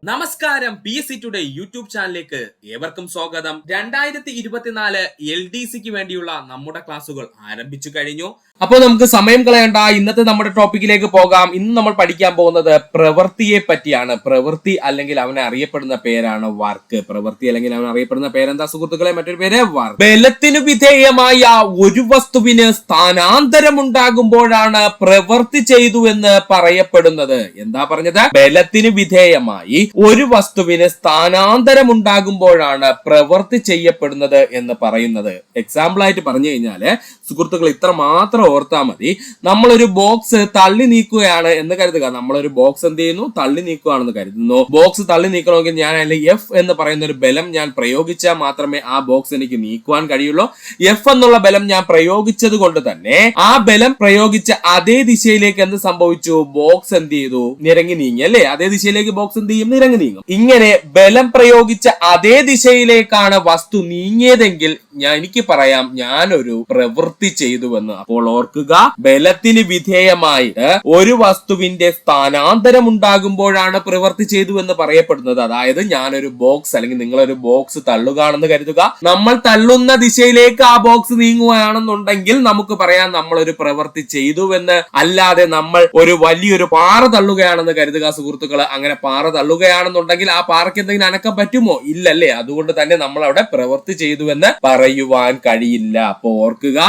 നമസ്കാരം, PSC today YouTube ചാനലിലേക്ക് ഏവർക്കും സ്വാഗതം. 2024 LDCക്ക് വേണ്ടിയുള്ള നമ്മുടെ ക്ലാസുകൾ ആരംഭിച്ചു കഴിഞ്ഞു. അപ്പോൾ നമുക്ക് സമയം കളയണ്ട, ഇന്നത്തെ നമ്മുടെ ടോപ്പിക്കിലേക്ക് പോകാം. ഇന്ന് നമ്മൾ പഠിക്കാൻ പോകുന്നത് പ്രവൃത്തിയെ പറ്റിയാണ്. പ്രവൃത്തി അല്ലെങ്കിൽ അവനെ അറിയപ്പെടുന്ന പേരാണ് വർക്ക്. പ്രവൃത്തി അല്ലെങ്കിൽ അവൻ അറിയപ്പെടുന്ന പേരെന്താ സുഹൃത്തുക്കളെ? മറ്റൊരു പേര് വർക്ക്. ബലത്തിനു വിധേയമായ ഒരു വസ്തുവിന് സ്ഥാനാന്തരം ഉണ്ടാകുമ്പോഴാണ് പ്രവൃത്തി ചെയ്തു എന്ന് പറയപ്പെടുന്നത്. എന്താ പറഞ്ഞത്? ബലത്തിന് വിധേയമായി ഒരു വസ്തുവിന് സ്ഥാനാന്തരം ഉണ്ടാകുമ്പോഴാണ് പ്രവൃത്തി ചെയ്യപ്പെടുന്നത് എന്ന് പറയുന്നത്. എക്സാമ്പിൾ ആയിട്ട് പറഞ്ഞു കഴിഞ്ഞാല് സുഹൃത്തുക്കൾ ഇത്ര മാത്രം ഓർത്താൽ മതി. നമ്മളൊരു ബോക്സ് തള്ളി നീക്കുകയാണ് എന്ന് കരുതുക. നമ്മളൊരു ബോക്സ് എന്ത് ചെയ്യുന്നു? തള്ളി നീക്കുകയാണെന്ന് കരുതുന്നു. ബോക്സ് തള്ളി നീക്കണമെങ്കിൽ ഞാൻ അതിൽ എഫ് എന്ന് പറയുന്ന ഒരു ബലം ഞാൻ പ്രയോഗിച്ചാൽ മാത്രമേ ആ ബോക്സ് എനിക്ക് നീക്കുവാൻ കഴിയുള്ളൂ. എഫ് എന്നുള്ള ബലം ഞാൻ പ്രയോഗിച്ചത് കൊണ്ട് തന്നെ ആ ബലം പ്രയോഗിച്ച അതേ ദിശയിലേക്ക് എന്ത് സംഭവിച്ചു? ബോക്സ് എന്ത് ചെയ്തു? നിരങ്ങി നീങ്ങി അല്ലേ? അതേ ദിശയിലേക്ക് ബോക്സ് എന്ത് ചെയ്യും? നിരങ്ങി നീങ്ങും. ഇങ്ങനെ ബലം പ്രയോഗിച്ച അതേ ദിശയിലേക്കാണ് വസ്തു നീങ്ങിയതെങ്കിൽ എനിക്ക് പറയാം ഞാനൊരു പ്രവൃത്തി ചെയ്തുവെന്ന്. അപ്പോൾ ഓർക്കുക, ബലത്തിന് വിധേയമായിട്ട് ഒരു വസ്തുവിന്റെ സ്ഥാനാന്തരം ഉണ്ടാകുമ്പോഴാണ് പ്രവൃത്തി ചെയ്തു എന്ന് പറയപ്പെടുന്നത്. അതായത് ഞാനൊരു ബോക്സ് അല്ലെങ്കിൽ നിങ്ങളൊരു ബോക്സ് തള്ളുകയാണെന്ന് കരുതുക. നമ്മൾ തള്ളുന്ന ദിശയിലേക്ക് ആ ബോക്സ് നീങ്ങുകയാണെന്നുണ്ടെങ്കിൽ നമുക്ക് പറയാം നമ്മളൊരു പ്രവൃത്തി ചെയ്തുവെന്ന്. അല്ലാതെ നമ്മൾ ഒരു വലിയൊരു പാറ തള്ളുകയാണെന്ന് കരുതുക സുഹൃത്തുക്കള്. അങ്ങനെ പാറ തള്ളുകയാണെന്നുണ്ടെങ്കിൽ ആ പാറയ്ക്ക് എന്തെങ്കിലും അനക്കം പറ്റുമോ? ഇല്ലല്ലേ? അതുകൊണ്ട് തന്നെ നമ്മൾ അവിടെ പ്രവൃത്തി ചെയ്തുവെന്ന് പറയുവാൻ കഴിയില്ല. അപ്പൊ ഓർക്കുക,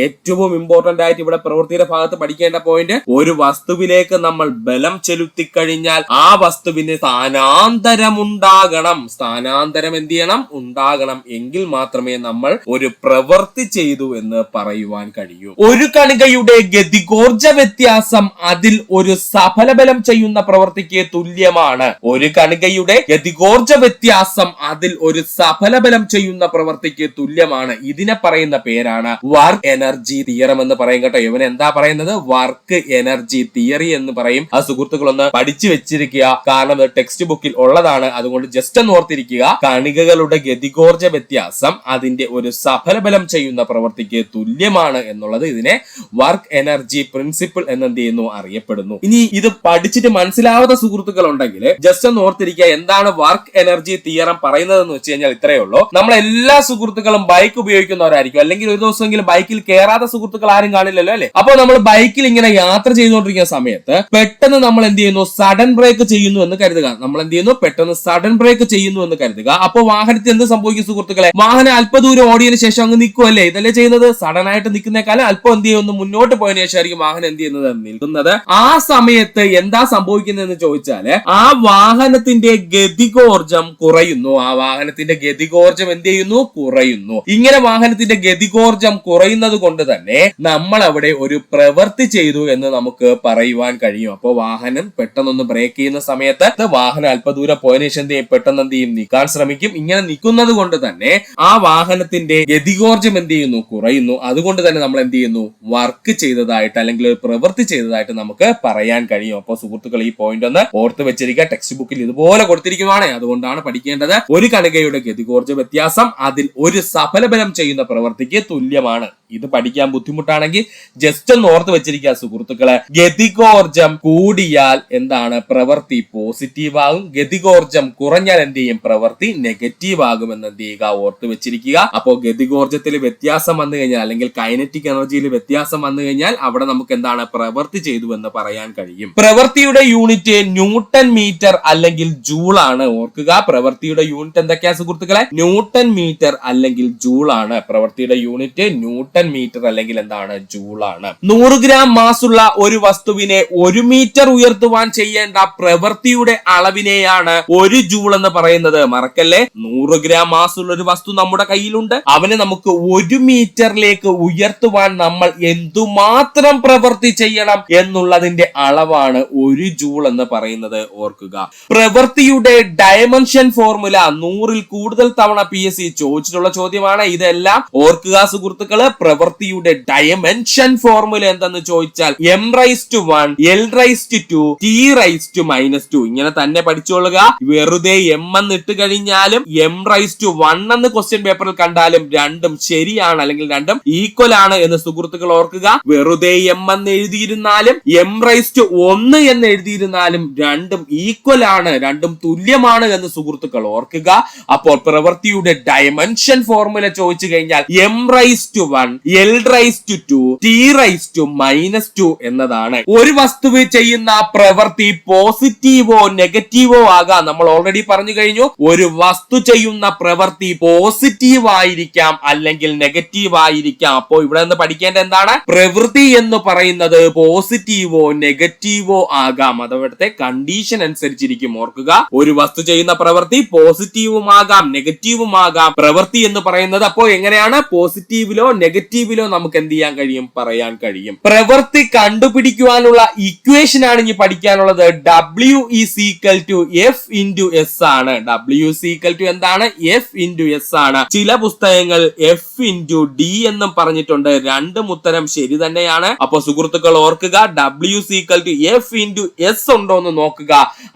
ഏറ്റവും ഇമ്പോർട്ടന്റ് ആയിട്ട് ഇവിടെ പ്രവൃത്തിയുടെ ഭാഗത്ത് പഠിക്കേണ്ട പോയിന്റ്, ഒരു വസ്തുവിലേക്ക് നമ്മൾ ബലം ചെലുത്തി കഴിഞ്ഞാൽ ആ വസ്തുവിന് സ്ഥാനാന്തരം ഉണ്ടാകണം. സ്ഥാനാന്തരം എന്ത് ചെയ്യണം? ഉണ്ടാകണം. എങ്കിൽ മാത്രമേ നമ്മൾ ഒരു പ്രവൃത്തി ചെയ്തു എന്ന് പറയുവാൻ കഴിയൂ. ഒരു കണികയുടെ ഗതികോർജ വ്യത്യാസം അതിൽ ഒരു സഫലബലം ചെയ്യുന്ന പ്രവൃത്തിക്ക് തുല്യമാണ്. ഒരു കണികയുടെ ഗതികോർജ വ്യത്യാസം അതിൽ ഒരു സഫലബലം ചെയ്യുന്ന പ്രവൃത്തിക്ക് തുല്യമാണ്. ഇതിനെ പറയുന്ന പേരാണ് വർക്ക് എനർജി തിയറം എന്ന് പറയും കേട്ടോ. ഇവൻ എന്താ പറയുന്നത്? വർക്ക് എനർജി തിയറി എന്ന് പറയും. ആ സുഹൃത്തുക്കളൊന്ന് പഠിച്ചു വെച്ചിരിക്കുക, കാരണം ടെക്സ്റ്റ് ബുക്കിൽ ഉള്ളതാണ്. അതുകൊണ്ട് ജസ്റ്റ് ഒന്ന് ഓർത്തിരിക്കുക. കണികകളുടെ ഗതികോർജ വ്യത്യാസം അതിന്റെ ഒരു സഫലബലം ചെയ്യുന്ന പ്രവൃത്തിക്ക് തുല്യമാണ് എന്നുള്ളത് ഇതിനെ വർക്ക് എനർജി പ്രിൻസിപ്പിൾ എന്നെന്ത് ചെയ്യുന്നു? അറിയപ്പെടുന്നു. ഇനി ഇത് പഠിച്ചിട്ട് മനസ്സിലാവാത്ത സുഹൃത്തുക്കൾ ഉണ്ടെങ്കിൽ ജസ്റ്റ് ഒന്ന് ഓർത്തിരിക്കുക, എന്താണ് വർക്ക് എനർജി തിയറം പറയുന്നത് എന്ന് വെച്ച് കഴിഞ്ഞാൽ ഇത്രയേ ഉള്ളൂ. നമ്മളെല്ലാ സുഹൃത്തുക്കളും ബൈക്ക് ഉപയോഗിക്കുന്നവരായിരിക്കും, അല്ലെങ്കിൽ ഒരു ദിവസമെങ്കിലും ബൈക്കിൽ കയറാത്ത സുഹൃത്തുക്കൾ ആരും കാണില്ലല്ലോ അല്ലെ? അപ്പോൾ നമ്മൾ ബൈക്കിൽ ഇങ്ങനെ യാത്ര ചെയ്തുകൊണ്ടിരിക്കുന്ന സമയത്ത് പെട്ടെന്ന് നമ്മൾ എന്ത് ചെയ്യുന്നു? സഡൻ ബ്രേക്ക് ചെയ്യുന്നു എന്ന് കരുതുക. നമ്മൾ എന്ത് ചെയ്യുന്നു? പെട്ടെന്ന് സഡൻ ബ്രേക്ക് ചെയ്യുന്നു എന്ന് കരുതുക. അപ്പോൾ വാഹനത്തിൽ എന്ത് സംഭവിക്കും സുഹൃത്തുക്കളെ? വാഹനം അല്പദൂരം ഓടിയതിനു ശേഷം അങ്ങ് നിൽക്കുമല്ലേ? ഇതല്ലേ ചെയ്യുന്നത്? സഡൻ ആയിട്ട് നിൽക്കുന്നേക്കാളും അല്പം എന്ത് ചെയ്യുന്നു? മുന്നോട്ട് പോയതിനു ശേഷമായിരിക്കും വാഹനം എന്ത് ചെയ്യുന്നത്? നിൽക്കുന്നത്. ആ സമയത്ത് എന്താ സംഭവിക്കുന്നതെന്ന് ചോദിച്ചാല് ആ വാഹനത്തിന്റെ ഗതികോർജം കുറയുന്നു. ആ വാഹനത്തിന്റെ ഗതികോർജം എന്ത് ചെയ്യുന്നു? കുറയുന്നു. ഇങ്ങനെ വാഹനത്തിന്റെ ഗതികോർജം കുറയുന്നത് കൊണ്ട് തന്നെ നമ്മൾ അവിടെ ഒരു പ്രവൃത്തി ചെയ്തു എന്ന് നമുക്ക് പറയുവാൻ കഴിയും. അപ്പോൾ വാഹനം പെട്ടെന്നൊന്ന് ബ്രേക്ക് ചെയ്യുന്ന സമയത്ത് വാഹനം അല്പദൂരം പോയതിനു ശേഷം എന്ത് ചെയ്യും? പെട്ടെന്ന് എന്ത് ചെയ്യും? നിൽക്കാൻ ശ്രമിക്കും. ഇങ്ങനെ നിൽക്കുന്നത് കൊണ്ട് തന്നെ ആ വാഹനത്തിന്റെ ഗതികോർജം എന്ത് ചെയ്യുന്നു? കുറയുന്നു. അതുകൊണ്ട് തന്നെ നമ്മൾ എന്ത് ചെയ്യുന്നു? വർക്ക് ചെയ്തതായിട്ട് അല്ലെങ്കിൽ ഒരു പ്രവൃത്തി ചെയ്തതായിട്ട് നമുക്ക് പറയാൻ കഴിയും. അപ്പോൾ സുഹൃത്തുക്കൾ ഈ പോയിന്റ് ഒന്ന് ഓർത്ത് വെച്ചിരിക്കുക. ടെക്സ്റ്റ് ബുക്കിൽ ഇതുപോലെ കൊടുത്തിരിക്കുവാണ്, അതുകൊണ്ടാണ് പഠിക്കേണ്ടത്. ഒരു കണികയുടെ ഗതികോർജ വ്യത്യാസം അതിൽ ഒരു സഫലബലം ചെയ്യുന്ന പ്രവൃത്തിക്ക് തുല്യമാണ്. ഇത് പഠിക്കാൻ ബുദ്ധിമുട്ടാണെങ്കിൽ ജസ്റ്റ് ഒന്ന് ഓർത്ത് വെച്ചിരിക്കുക സുഹൃത്തുക്കളെ. ഗതികോർജം കൂടിയാൽ എന്താണ്? പ്രവൃത്തി പോസിറ്റീവ് ആകും. ഗതികോർജം കുറഞ്ഞാൽ എന്ത് ചെയ്യും? പ്രവൃത്തി നെഗറ്റീവ് ആകും എന്ന് എന്ത് ചെയ്യുക? ഓർത്ത് വെച്ചിരിക്കുക. അപ്പോൾ ഗതികോർജത്തിൽ വ്യത്യാസം വന്നു കഴിഞ്ഞാൽ അല്ലെങ്കിൽ കൈനറ്റിക് എനർജിയിൽ വ്യത്യാസം വന്നു കഴിഞ്ഞാൽ അവിടെ നമുക്ക് എന്താണ്? പ്രവൃത്തി ചെയ്തു എന്ന് പറയാൻ കഴിയും. പ്രവൃത്തിയുടെ യൂണിറ്റ് ന്യൂട്ടൺ മീറ്റർ അല്ലെങ്കിൽ ജൂൾ ആണ്. ഓർക്കുക, പ്രവൃത്തിയുടെ യൂണിറ്റ് എന്തൊക്കെയാ സുഹൃത്തുക്കളെ? ന്യൂട്ടൺ മീറ്റർ അല്ലെങ്കിൽ ജൂൾ ആണ്. പ്രവൃത്തിയുടെ യൂണിറ്റ് ന്യൂട്ടൺ മീറ്റർ അല്ലെങ്കിൽ എന്താണ്? ജൂൾ ആണ്. 100 ഗ്രാം മാസുള്ള ഒരു വസ്തുവിനെ 1 മീറ്റർ ഉയർത്തുവാൻ ചെയ്യേണ്ട പ്രവൃത്തിയുടെ അളവിനെയാണ് 1 ജൂൾ എന്ന് പറയുന്നത്. മറക്കല്ലേ, 100 ഗ്രാം മാസുള്ള ഒരു വസ്തു നമ്മുടെ കയ്യിലുണ്ട്. അവനെ നമുക്ക് 1 മീറ്ററിലേക്ക് ഉയർത്തുവാൻ നമ്മൾ എന്തുമാത്രം പ്രവൃത്തി ചെയ്യണം എന്നുള്ളതിന്റെ അളവാണ് 1 ജൂൾ എന്ന് പറയുന്നത്. ഓർക്കുക, പ്രവൃത്തിയുടെ ഡയമെൻഷൻ ഫോർമുല 100ൽ കൂടുതൽ തവണ PSC ചോദിച്ചിട്ടുള്ള ചോദ്യമാണ്. ഇതെല്ലാം ഓർക്കുക സുഹൃത്തുക്കള്. പ്രവൃത്തിയുടെ ഡയമെൻഷൻ ഫോർമുല എന്തെന്ന് ചോദിച്ചാൽ m⁻1 l⁻2 t⁻⁻2 ഇങ്ങനെ തന്നെ പഠിച്ചോളുക. വെറുതെ m എന്ന് ഇട്ട് കഴിഞ്ഞാലും m⁻1 എന്ന് ക്വസ്റ്റ്യൻ പേപ്പറിൽ കണ്ടാലും രണ്ടും ശരിയാണ് അല്ലെങ്കിൽ രണ്ടും ഈക്വൽ ആണ് എന്ന് സുഹൃത്തുക്കൾ ഓർക്കുക. വെറുതെ m എന്ന് എഴുതിയിരുന്നാലും m⁻1 എന്ന് എഴുതിയിരുന്നാലും രണ്ടും ഈക്വൽ ആണ് എന്താണ്? രണ്ടും തുല്യമാണ് എന്ന് സുഹൃത്തുക്കൾ ഓർക്കുക. അപ്പോൾ പ്രവൃത്തിയുടെ ഡയമെൻഷൻ ഫോർമുല ചോദിച്ചു കഴിഞ്ഞാൽ m⁻1 l⁻2 t⁻2 എന്നതാണ്. ഒരു വസ്തുവ് ചെയ്യുന്ന പ്രവൃത്തി പോസിറ്റീവോ നെഗറ്റീവോ ആകാം. നമ്മൾ ഓൾറെഡി പറഞ്ഞു കഴിഞ്ഞു, ഒരു വസ്തു ചെയ്യുന്ന പ്രവൃത്തി പോസിറ്റീവ് ആയിരിക്കാം അല്ലെങ്കിൽ നെഗറ്റീവ് ആയിരിക്കാം. അപ്പോൾ ഇവിടെ നിന്ന് പഠിക്കേണ്ട എന്താണ്? പ്രവൃത്തി എന്ന് പറയുന്നത് പോസിറ്റീവോ നെഗറ്റീവോ ആകാം. അതവിടുത്തെ കണ്ടീഷൻ അനുസരിച്ചിരിക്കും. ഓർക്കുക, ഒരു വസ്തു ചെയ്യുന്ന പ്രവൃത്തി പോസിറ്റീവും ആകാം നെഗറ്റീവും ആകാം. പ്രവൃത്തി എന്ന് പറയുന്നത് അപ്പോൾ എങ്ങനെയാണ്? പോസിറ്റീവിലോ നെഗറ്റീവിലോ നമുക്ക് എന്ത് ചെയ്യാൻ കഴിയും? പറയാൻ കഴിയും. പ്രവൃത്തി കണ്ടുപിടിക്കുവാനുള്ള ഇക്വേഷൻ ആണ് ഇനി പഠിക്കാനുള്ളത്. W is equal to F into S ആണ്. W is equal to എന്താണ്? F into S ആണ്. ചില പുസ്തകങ്ങൾ F into D എന്നും പറഞ്ഞിട്ടുണ്ട്. രണ്ടും ഉത്തരം ശരി തന്നെയാണ്. അപ്പൊ സുഹൃത്തുക്കൾ ഓർക്കുക, W is equal to F into S ഉണ്ടോ എന്ന് നോക്കുക,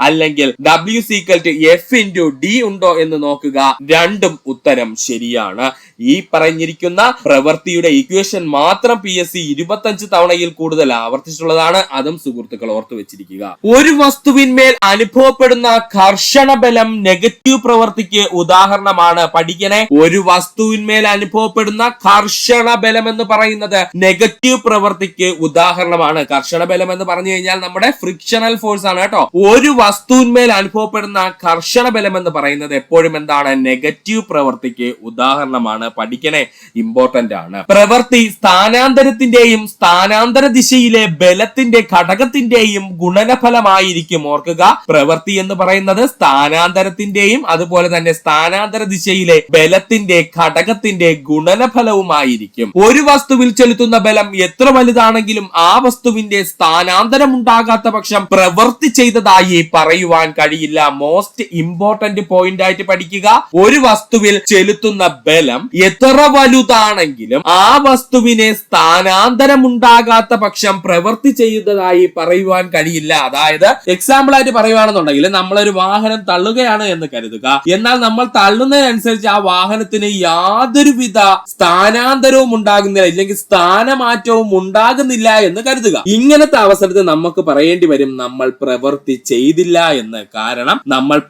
അല്ലെങ്കിൽ W is equal to F into D ഉണ്ടോ എന്ന് നോക്കുക. രണ്ടും ഉത്തരം ശരിയാണ്. ഈ പറഞ്ഞിരിക്കുന്ന പ്രവൃത്തിയുടെ ഇക്വേഷൻ മാത്രം PSC 25 തവണയിൽ കൂടുതൽ ആവർത്തിച്ചിട്ടുള്ളതാണ്. അതും സുഹൃത്തുക്കൾ ഓർത്തു വെച്ചിരിക്കുക. ഒരു വസ്തുവിന്മേൽ അനുഭവപ്പെടുന്ന ഘർഷണ ബലം നെഗറ്റീവ് പ്രവൃത്തിക്ക് ഉദാഹരണമാണ്. പഠിക്കണേ, ഒരു വസ്തുവിന്മേൽ അനുഭവപ്പെടുന്ന ഘർഷണ ബലം എന്ന് പറയുന്നത് നെഗറ്റീവ് പ്രവൃത്തിക്ക് ഉദാഹരണമാണ്. ഘർഷണ ബലം എന്ന് പറഞ്ഞു കഴിഞ്ഞാൽ നമ്മുടെ ഫ്രിക്ഷണൽ ഫോഴ്സ് ആണ് കേട്ടോ. ഒരു വസ്തുവിന്മേൽ അനുഭവപ്പെടുന്ന ഘർഷണ ബലം എന്ന് പറയുന്നത് എപ്പോഴും എന്താണ്? നെഗറ്റീവ് പ്രവൃത്തിക്ക് ഉദാഹരണമാണ്. പഠിക്കണേ, ഇമ്പോർട്ടന്റ് ആണ്. പ്രവൃത്തി സ്ഥാനാന്തരത്തിന്റെയും സ്ഥാനാന്തര ദിശയിലെ ബലത്തിന്റെ ഘടകത്തിന്റെയും ഗുണനഫലമായിരിക്കും. ഓർക്കുക, പ്രവൃത്തി എന്ന് പറയുന്നത് സ്ഥാനാന്തരത്തിന്റെയും അതുപോലെ തന്നെ സ്ഥാനാന്തര ദിശയിലെ ബലത്തിന്റെ ഘടകത്തിന്റെ ഗുണനഫലവുമായിരിക്കും. ഒരു വസ്തുവിൽ ചെലുത്തുന്ന ബലം എത്ര വലുതാണെങ്കിലും ആ വസ്തുവിന്റെ സ്ഥാനാന്തരം ഉണ്ടാകാത്ത പക്ഷം പ്രവൃത്തി ചെയ്തതായി പറയുവാൻ കഴിയില്ല. മോസ്റ്റ് ഇമ്പോർട്ടന്റ് പോയിന്റ് ആയിട്ട് പഠിക്കുക. ഒരു വസ്തുവിൽ ചെലുത്തുന്ന ബലം എത്ര വലുതാണെങ്കിലും ആ വസ്തുവിനെ സ്ഥാനാന്തരം ഉണ്ടാകാത്ത പക്ഷം പ്രവൃത്തി ചെയ്തതായി പറയുവാൻ കഴിയില്ല. അതായത് എക്സാമ്പിൾ ആയിട്ട് പറയുവാണെന്നുണ്ടെങ്കിൽ, നമ്മളൊരു വാഹനം തള്ളുകയാണ് എന്ന് കരുതുക. എന്നാൽ നമ്മൾ തള്ളുന്നതിനനുസരിച്ച് ആ വാഹനത്തിന് യാതൊരുവിധ സ്ഥാനാന്തരവും ഉണ്ടാകുന്നില്ല, ഇല്ലെങ്കിൽ സ്ഥാനമാറ്റവും ഉണ്ടാകുന്നില്ല എന്ന് കരുതുക. ഇങ്ങനത്തെ അവസരത്തിൽ നമുക്ക് പറയേണ്ടി വരും നമ്മൾ പ്രവൃത്തി ചെയ്തില്ല എന്ന്. കാരണം നമ്മൾ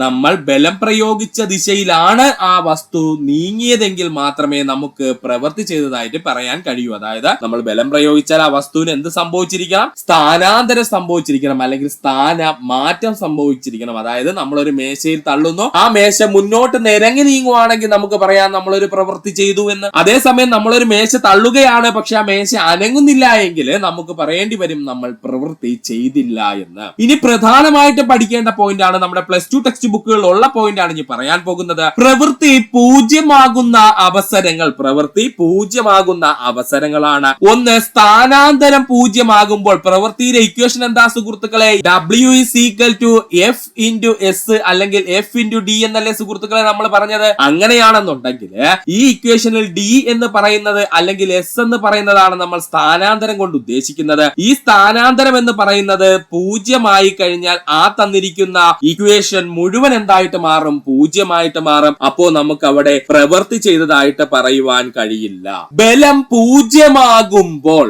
നമ്മൾ ബലം പ്രയോഗിച്ച ദിശയിലാണ് ആ വസ്തു നീങ്ങിയതെങ്കിൽ മാത്രമേ നമുക്ക് പ്രവൃത്തി ചെയ്തതായിട്ട് പറയാൻ കഴിയൂ. അതായത് നമ്മൾ ബലം പ്രയോഗിച്ചാൽ ആ വസ്തുവിന് എന്ത് സംഭവിച്ചിരിക്കണം? സ്ഥാനാന്തരം സംഭവിച്ചിരിക്കണം, അല്ലെങ്കിൽ സ്ഥാന മാറ്റം സംഭവിച്ചിരിക്കണം. അതായത് നമ്മളൊരു മേശയിൽ തള്ളുന്നു, ആ മേശ മുന്നോട്ട് നിരങ്ങി നീങ്ങുവാണെങ്കിൽ നമുക്ക് പറയാം നമ്മളൊരു പ്രവൃത്തി ചെയ്തു എന്ന്. അതേസമയം നമ്മളൊരു മേശ തള്ളുകയാണ്, പക്ഷെ ആ മേശ അനങ്ങുന്നില്ല എങ്കിൽ നമുക്ക് പറയേണ്ടി വരും നമ്മൾ പ്രവൃത്തി ചെയ്തില്ല എന്ന്. ഇനി പ്രധാനമായിട്ട് പഠിക്കേണ്ട പോയിന്റ് ആണ്, നമ്മുടെ +2 ടെക്സ്റ്റ് ബുക്കുകളിൽ ഉള്ള പോയിന്റ് ആണ് ഇനി പറയാൻ പോകുന്നത്. പ്രവൃത്തി പൂജ്യമാകുന്ന അവസരങ്ങൾ. പ്രവൃത്തി പൂജ്യമാകുന്ന അവസരങ്ങളാണ്. ഒന്ന്, സ്ഥാനാന്തരം പൂജ്യമാകുമ്പോൾ. പ്രവൃത്തിയുടെ ഇക്വേഷൻ എന്താ സുഹൃത്തുക്കളെ? W is equal to F into S അല്ലെങ്കിൽ F into D എന്നല്ലേ സുഹൃത്തുക്കളെ നമ്മൾ പറഞ്ഞത്? അങ്ങനെയാണെന്നുണ്ടെങ്കിൽ ഈ ഇക്വേഷനിൽ D എന്ന് പറയുന്നത് അല്ലെങ്കിൽ S എന്ന് പറയുന്നതാണ് നമ്മൾ സ്ഥാനാന്തരം കൊണ്ട് ഉദ്ദേശിക്കുന്നത്. ഈ സ്ഥാനാന്തരം എന്ന് പറയുന്നത് പൂജ്യമായി കഴിഞ്ഞാൽ ആ തന്നിരിക്കുന്ന ഇക്വേഷൻ മുഴുവൻ എന്തായിട്ട് മാറും? പൂജ്യമായിട്ട് മാറും. അപ്പോ നമുക്ക് അവിടെ പ്രവൃത്തി ചെയ്തതായിട്ട് പറയുവാൻ കഴിയില്ല. ബലം പൂജ്യമാകുമ്പോൾ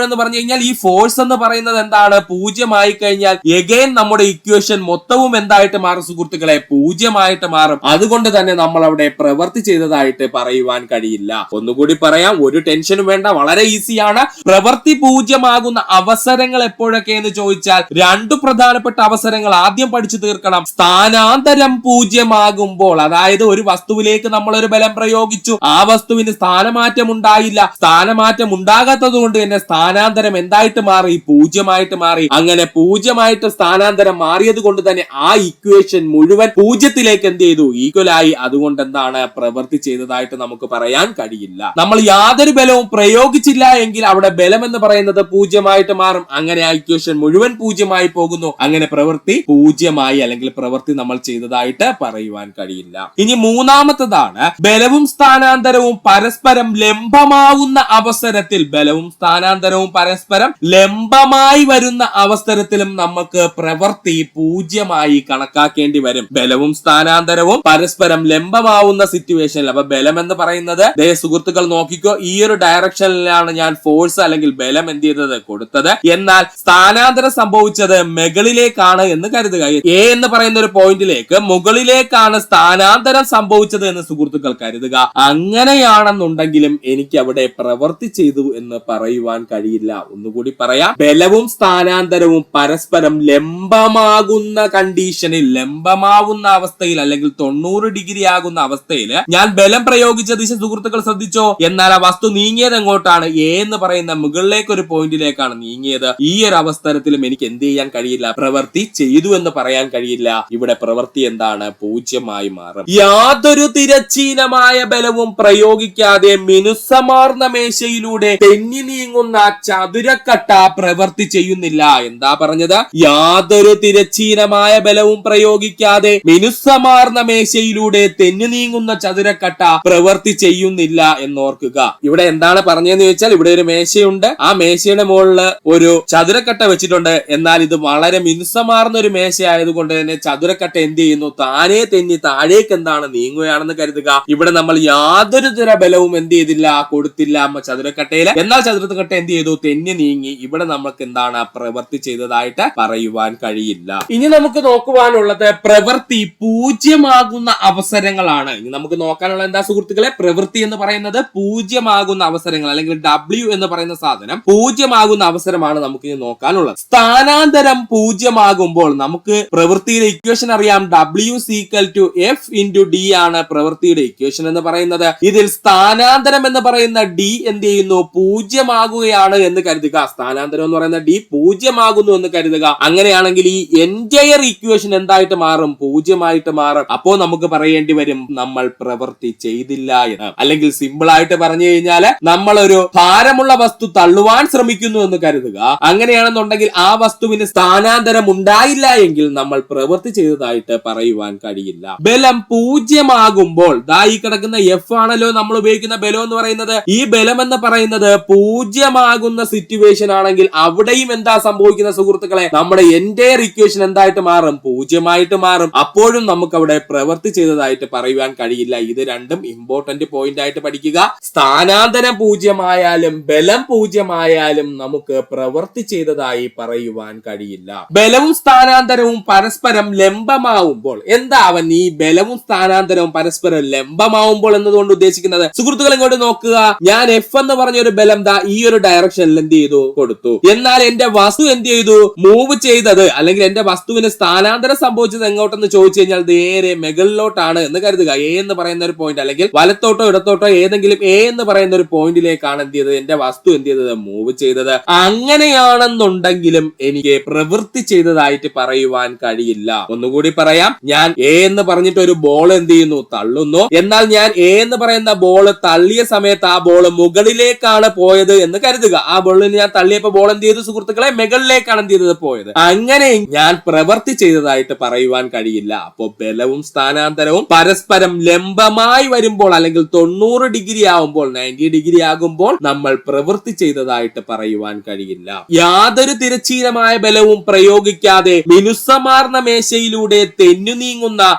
എന്ന് പറഞ്ഞു കഴിഞ്ഞാൽ ഈ ഫോഴ്സ് എന്ന് പറയുന്നത് എന്താണ്? പൂജ്യമായി കഴിഞ്ഞാൽ എഗൈൻ നമ്മുടെ ഇക്വേഷൻ മൊത്തവും എന്തായിട്ട് മാറും സുഹൃത്തുക്കളെ? പൂജ്യമായിട്ട് മാറും. അതുകൊണ്ട് തന്നെ നമ്മൾ അവിടെ പ്രവൃത്തി ചെയ്തതായിട്ട് പറയുവാൻ കഴിയില്ല. ഒന്നുകൂടി പറയാം, ഒരു ടെൻഷനും വേണ്ട, വളരെ ഈസിയാണ്. പ്രവൃത്തി പൂജ്യമാകുന്ന അവസരങ്ങൾ എപ്പോഴൊക്കെ എന്ന് ചോദിച്ചാൽ രണ്ടു പ്രധാനപ്പെട്ട അവസരങ്ങൾ ആദ്യം പഠിച്ചു തീർക്കണം. സ്ഥാനാന്തരം പൂജ്യമാകുമ്പോൾ, അതായത് ഒരു വസ്തുവിലേക്ക് നമ്മളൊരു ബലം പ്രയോഗിച്ചു, ആ വസ്തുവിന് സ്ഥാനമാറ്റം ഉണ്ടായില്ല. സ്ഥാനമാറ്റം ഉണ്ടാകാത്തത് കൊണ്ട് തന്നെ സ്ഥാനാന്തരം എന്തായിട്ട് മാറി? പൂജ്യമായിട്ട് മാറി. അങ്ങനെ പൂജ്യമായിട്ട് സ്ഥാനാന്തരം മാറിയത് കൊണ്ട് തന്നെ ആ ഇക്വേഷൻ മുഴുവൻ പൂജ്യത്തിലേക്ക് എന്ത് ചെയ്തു? ഈക്വൽ ആയി. അതുകൊണ്ട് എന്താണ്? പ്രവൃത്തി ചെയ്തതായിട്ട് നമുക്ക് പറയാൻ കഴിയില്ല. നമ്മൾ യാതൊരു ബലവും പ്രയോഗിച്ചില്ല എങ്കിൽ അവിടെ ബലം എന്ന് പറയുന്നത് പൂജ്യമായിട്ട് മാറും. അങ്ങനെ ആ ഇക്വേഷൻ മുഴുവൻ പൂജ്യമായി പോകുന്നു. അങ്ങനെ പ്രവൃത്തി പൂജ്യമായി അല്ലെങ്കിൽ പ്രവൃത്തി നമ്മൾ ചെയ്തതായിട്ട് പറയുവാൻ കഴിയില്ല. ഇനി മൂന്നാമത്തതാണ്, ബലവും സ്ഥാനാന്തരവും പരസ്പരം ലംബമാവുന്ന അവസരത്തിൽ. ബലവും സ്ഥാനാന്തരവും പരസ്പരം ലംബമായി വരുന്ന അവസരത്തിലും നമുക്ക് പ്രവൃത്തി പൂജ്യമായി കണക്കാക്കേണ്ടി വരും. ബലവും സ്ഥാനാന്തരവും പരസ്പരം ലംബമാവുന്ന സിറ്റുവേഷനിൽ. അപ്പൊ ബലം എന്ന് പറയുന്നത് സുഹൃത്തുക്കൾ നോക്കിക്കോ, ഈ ഒരു ഡയറക്ഷനിലാണ് ഞാൻ ഫോഴ്സ് അല്ലെങ്കിൽ ബലം എന്ത് ചെയ്തത്? കൊടുത്തത്. എന്നാൽ സ്ഥാനാന്തരം സംഭവിച്ചത് പോകുന്നത് മുകളിലേക്കാണ് എന്ന് കരുതുക. എ എന്ന് പറയുന്ന ഒരു പോയിന്റിലേക്ക് മുകളിലേക്കാണ് സ്ഥാനാന്തരം സംഭവിച്ചത് എന്ന് സുഹൃത്തുക്കൾ കരുതുക. അങ്ങനെയാണെന്നുണ്ടെങ്കിലും എനിക്ക് അവിടെ പ്രവൃത്തി ചെയ്തു എന്ന് പറയുവാൻ കഴിയില്ല. ഒന്നുകൂടി പറയാം, ബലവും സ്ഥാനാന്തരവും പരസ്പരം ലംബമാകുന്ന കണ്ടീഷനിൽ, ലംബമാവുന്ന അവസ്ഥയിൽ അല്ലെങ്കിൽ 90 ഡിഗ്രി ആകുന്ന അവസ്ഥയിൽ ഞാൻ ബലം പ്രയോഗിച്ച ദിശ സുഹൃത്തുക്കൾ ശ്രദ്ധിച്ചോ. എന്നാൽ ആ വസ്തു നീങ്ങിയത് എങ്ങോട്ടാണ്? എ എന്ന് പറയുന്ന മുകളിലേക്ക് ഒരു പോയിന്റിലേക്കാണ് നീങ്ങിയത്. ഈ ഒരു അവസരത്തിലും എനിക്ക് എന്ത് ചെയ്യാൻ കഴിയില്ല? പ്രവൃത്തി ചെയ്തു എന്ന് പറയാൻ കഴിയില്ല. ഇവിടെ പ്രവൃത്തി എന്താണ്? പൂജ്യമായി മാറും. യാതൊരു തിരശ്ചീനമായ ബലവും പ്രയോഗിക്കാതെ മിനുസമാർന്ന മേശയിലൂടെ തെന്നി നീങ്ങുന്ന ചതുരക്കട്ട പ്രവൃത്തി ചെയ്യുന്നില്ല. എന്താ പറഞ്ഞത്? യാതൊരു തിരശ്ചീനമായ ബലവും പ്രയോഗിക്കാതെ മിനുസമാർന്ന മേശയിലൂടെ തെന്നി നീങ്ങുന്ന ചതുരക്കട്ട പ്രവൃത്തി ചെയ്യുന്നില്ല എന്നോർക്കുക. ഇവിടെ എന്താണ് പറഞ്ഞതെന്ന് ചോദിച്ചാൽ, ഇവിടെ ഒരു മേശയുണ്ട്, ആ മേശയുടെ മുകളിൽ ഒരു ചതുരക്കട്ട വെച്ചിട്ടുണ്ട്. എന്നാൽ ഇത് വളരെ മിനുസമാർന്ന ഒരു മേശ ആയതുകൊണ്ട് തന്നെ ചതുരക്കട്ട എന്ത് ചെയ്യുന്നു? താനേ തെന്നി താഴേക്ക് എന്താണ് നീങ്ങുകയാണെന്ന് കരുതുക. ഇവിടെ നമ്മൾ യാതൊരു തര ബലവും എന്ത് ചെയ്തില്ല? കൊടുത്തില്ല ചതുരക്കട്ടയിൽ. എന്നാൽ ചതുരക്കട്ട എന്ത് ചെയ്തു? തെന്നി നീങ്ങി. ഇവിടെ നമുക്ക് എന്താണ്? പ്രവൃത്തി ചെയ്തതായിട്ട് പറയുവാൻ കഴിയില്ല. ഇനി നമുക്ക് നോക്കുവാനുള്ളത് പ്രവൃത്തി പൂജ്യമാകുന്ന അവസരങ്ങളാണ്. ഇനി നമുക്ക് നോക്കാനുള്ള എന്താ സുഹൃത്തുക്കളെ? പ്രവൃത്തി എന്ന് പറയുന്നത് പൂജ്യമാകുന്ന അവസരങ്ങൾ, അല്ലെങ്കിൽ W എന്ന് പറയുന്ന സാധനം പൂജ്യമാകുന്ന അവസരമാണ് നമുക്ക് ഇനി നോക്കാനുള്ളത്. സ്ഥാനാന്തരം പൂജ്യമാകുമ്പോൾ നമുക്ക് പ്രവൃത്തിയുടെ ഇക്വേഷൻ അറിയാം. W=F × D ആണ് പ്രവൃത്തിയുടെ ഇക്വേഷൻ എന്ന് പറയുന്നത്. ഇതിൽ സ്ഥാനാന്തരം എന്ന് പറയുന്ന D എന്ത് ചെയ്യുന്നു? പൂജ്യമാകുകയാണ് എന്ന് കരുതുക. സ്ഥാനാന്തരം എന്ന് പറയുന്ന D പൂജ്യമാകുന്നു എന്ന് കരുതുക. അങ്ങനെയാണെങ്കിൽ ഈ എൻറ്റയർ ഇക്വേഷൻ എന്തായിട്ട് മാറും? പൂജ്യമായിട്ട് മാറും. അപ്പോ നമുക്ക് പറയേണ്ടി വരും നമ്മൾ പ്രവൃത്തി ചെയ്തില്ല എന്ന്. അല്ലെങ്കിൽ സിമ്പിൾ ആയിട്ട് പറഞ്ഞു കഴിഞ്ഞാൽ, നമ്മൾ ഒരു ഭാരമുള്ള വസ്തു തള്ളുവാൻ ശ്രമിക്കുന്നു എന്ന് കരുതുക. അങ്ങനെയാണെന്നുണ്ടെങ്കിൽ ആ വസ്തുവിന് സ്ഥാനാന്തരം ഉണ്ടായില്ല എങ്കിൽ നമ്മൾ പ്രവൃത്തി ചെയ്തതായിട്ട് പറയുവാൻ കഴിയില്ല. ബലം പൂജ്യമാകുമ്പോൾ, ഈ കിടക്കുന്ന F ആണല്ലോ നമ്മൾ ഉപയോഗിക്കുന്ന ബലം എന്ന് പറയുന്നത്. ഈ ബലം എന്ന് പറയുന്നത് പൂജ്യമാകുന്ന സിറ്റുവേഷൻ ആണെങ്കിൽ അവിടെയും എന്താ സംഭവിക്കുന്ന സുഹൃത്തുക്കളെ? നമ്മുടെ എൻറ്റയർ ഇക്വേഷൻ എന്തായിട്ട് മാറും? പൂജ്യമായിട്ട് മാറും. അപ്പോഴും നമുക്ക് അവിടെ പ്രവൃത്തി ചെയ്തതായിട്ട് പറയുവാൻ കഴിയില്ല. ഇത് രണ്ടും ഇമ്പോർട്ടന്റ് പോയിന്റ് ആയിട്ട് പഠിക്കുക. സ്ഥാനാന്തരം പൂജ്യമായാലും ബലം പൂജ്യമായാലും നമുക്ക് പ്രവൃത്തി ചെയ്തതായി പറയുവാൻ കഴിയില്ല. ബലവും സ്ഥാനാന്തരവും പരസ്പരം ലംബമാവുമ്പോൾ, എന്താ അവൻ ഈ ബലവും സ്ഥാനാന്തരവും പരസ്പരം ലംബമാവുമ്പോൾ എന്നതുകൊണ്ട് ഉദ്ദേശിക്കുന്നത്? സുഹൃത്തുക്കൾ ഇങ്ങോട്ട് നോക്കുക. ഞാൻ F എന്ന് പറഞ്ഞ ഒരു ബലം ഈ ഒരു ഡയറക്ഷനിൽ എന്ത് ചെയ്തു? കൊടുത്തു. എന്നാൽ എന്റെ വസ്തു എന്ത് ചെയ്തു? മൂവ് ചെയ്തത്, അല്ലെങ്കിൽ എന്റെ വസ്തുവിന് സ്ഥാനാന്തരം സംഭവിച്ചത് എങ്ങോട്ടെന്ന് ചോദിച്ചു കഴിഞ്ഞാൽ നേരെ മുകളിലോട്ടാണ് എന്ന് കരുതുക. എ എന്ന് പറയുന്ന ഒരു പോയിന്റ്, അല്ലെങ്കിൽ വലത്തോട്ടോ ഇടത്തോട്ടോ ഏതെങ്കിലും എ എന്ന് പറയുന്ന ഒരു പോയിന്റിലേക്കാണ് എന്ത് ചെയ്തത്? എന്റെ വസ്തു എന്ത് ചെയ്തത്? മൂവ് ചെയ്തത്. അങ്ങനെയാണെന്നുണ്ടെങ്കിലും എനിക്ക് പ്രവൃത്തി ചെയ്തതായിട്ട് പറയുവാൻ കഴിയില്ല. ഒന്നുകൂടി പറയാം, ഞാൻ എ എന്ന് പറഞ്ഞിട്ട് ഒരു ബോൾ എന്ത് ചെയ്യുന്നു? തള്ളുന്നു. എന്നാൽ ഞാൻ എ എന്ന് പറയുന്ന ബോൾ തള്ളിയ സമയത്ത് ആ ബോൾ മുകളിലേക്കാണ് പോയത് എന്ന് കരുതുക. ആ ബോളിന് ഞാൻ തള്ളിയപ്പോ ബോൾ എന്ത് ചെയ്തു സുഹൃത്തുക്കളെ? മുകളിലേക്കാണ് എന്ത് ചെയ്തത്? പോയത്. അങ്ങനെ ഞാൻ പ്രവൃത്തി ചെയ്തതായിട്ട് പറയുവാൻ കഴിയില്ല. അപ്പോ ബലവും സ്ഥാനാന്തരവും പരസ്പരം ലംബമായി വരുമ്പോൾ, അല്ലെങ്കിൽ 90 ഡിഗ്രി ആവുമ്പോൾ, 90 ഡിഗ്രി ആകുമ്പോൾ നമ്മൾ പ്രവൃത്തി ചെയ്തതായിട്ട് പറയുവാൻ കഴിയില്ല. യാതൊരു തിരശ്ചീനമായ ബലവും പ്രയോഗിക്കാതെ മിനുസമാർന്ന മേശയിലൂടെ തെന്നു നീങ്ങുന്ന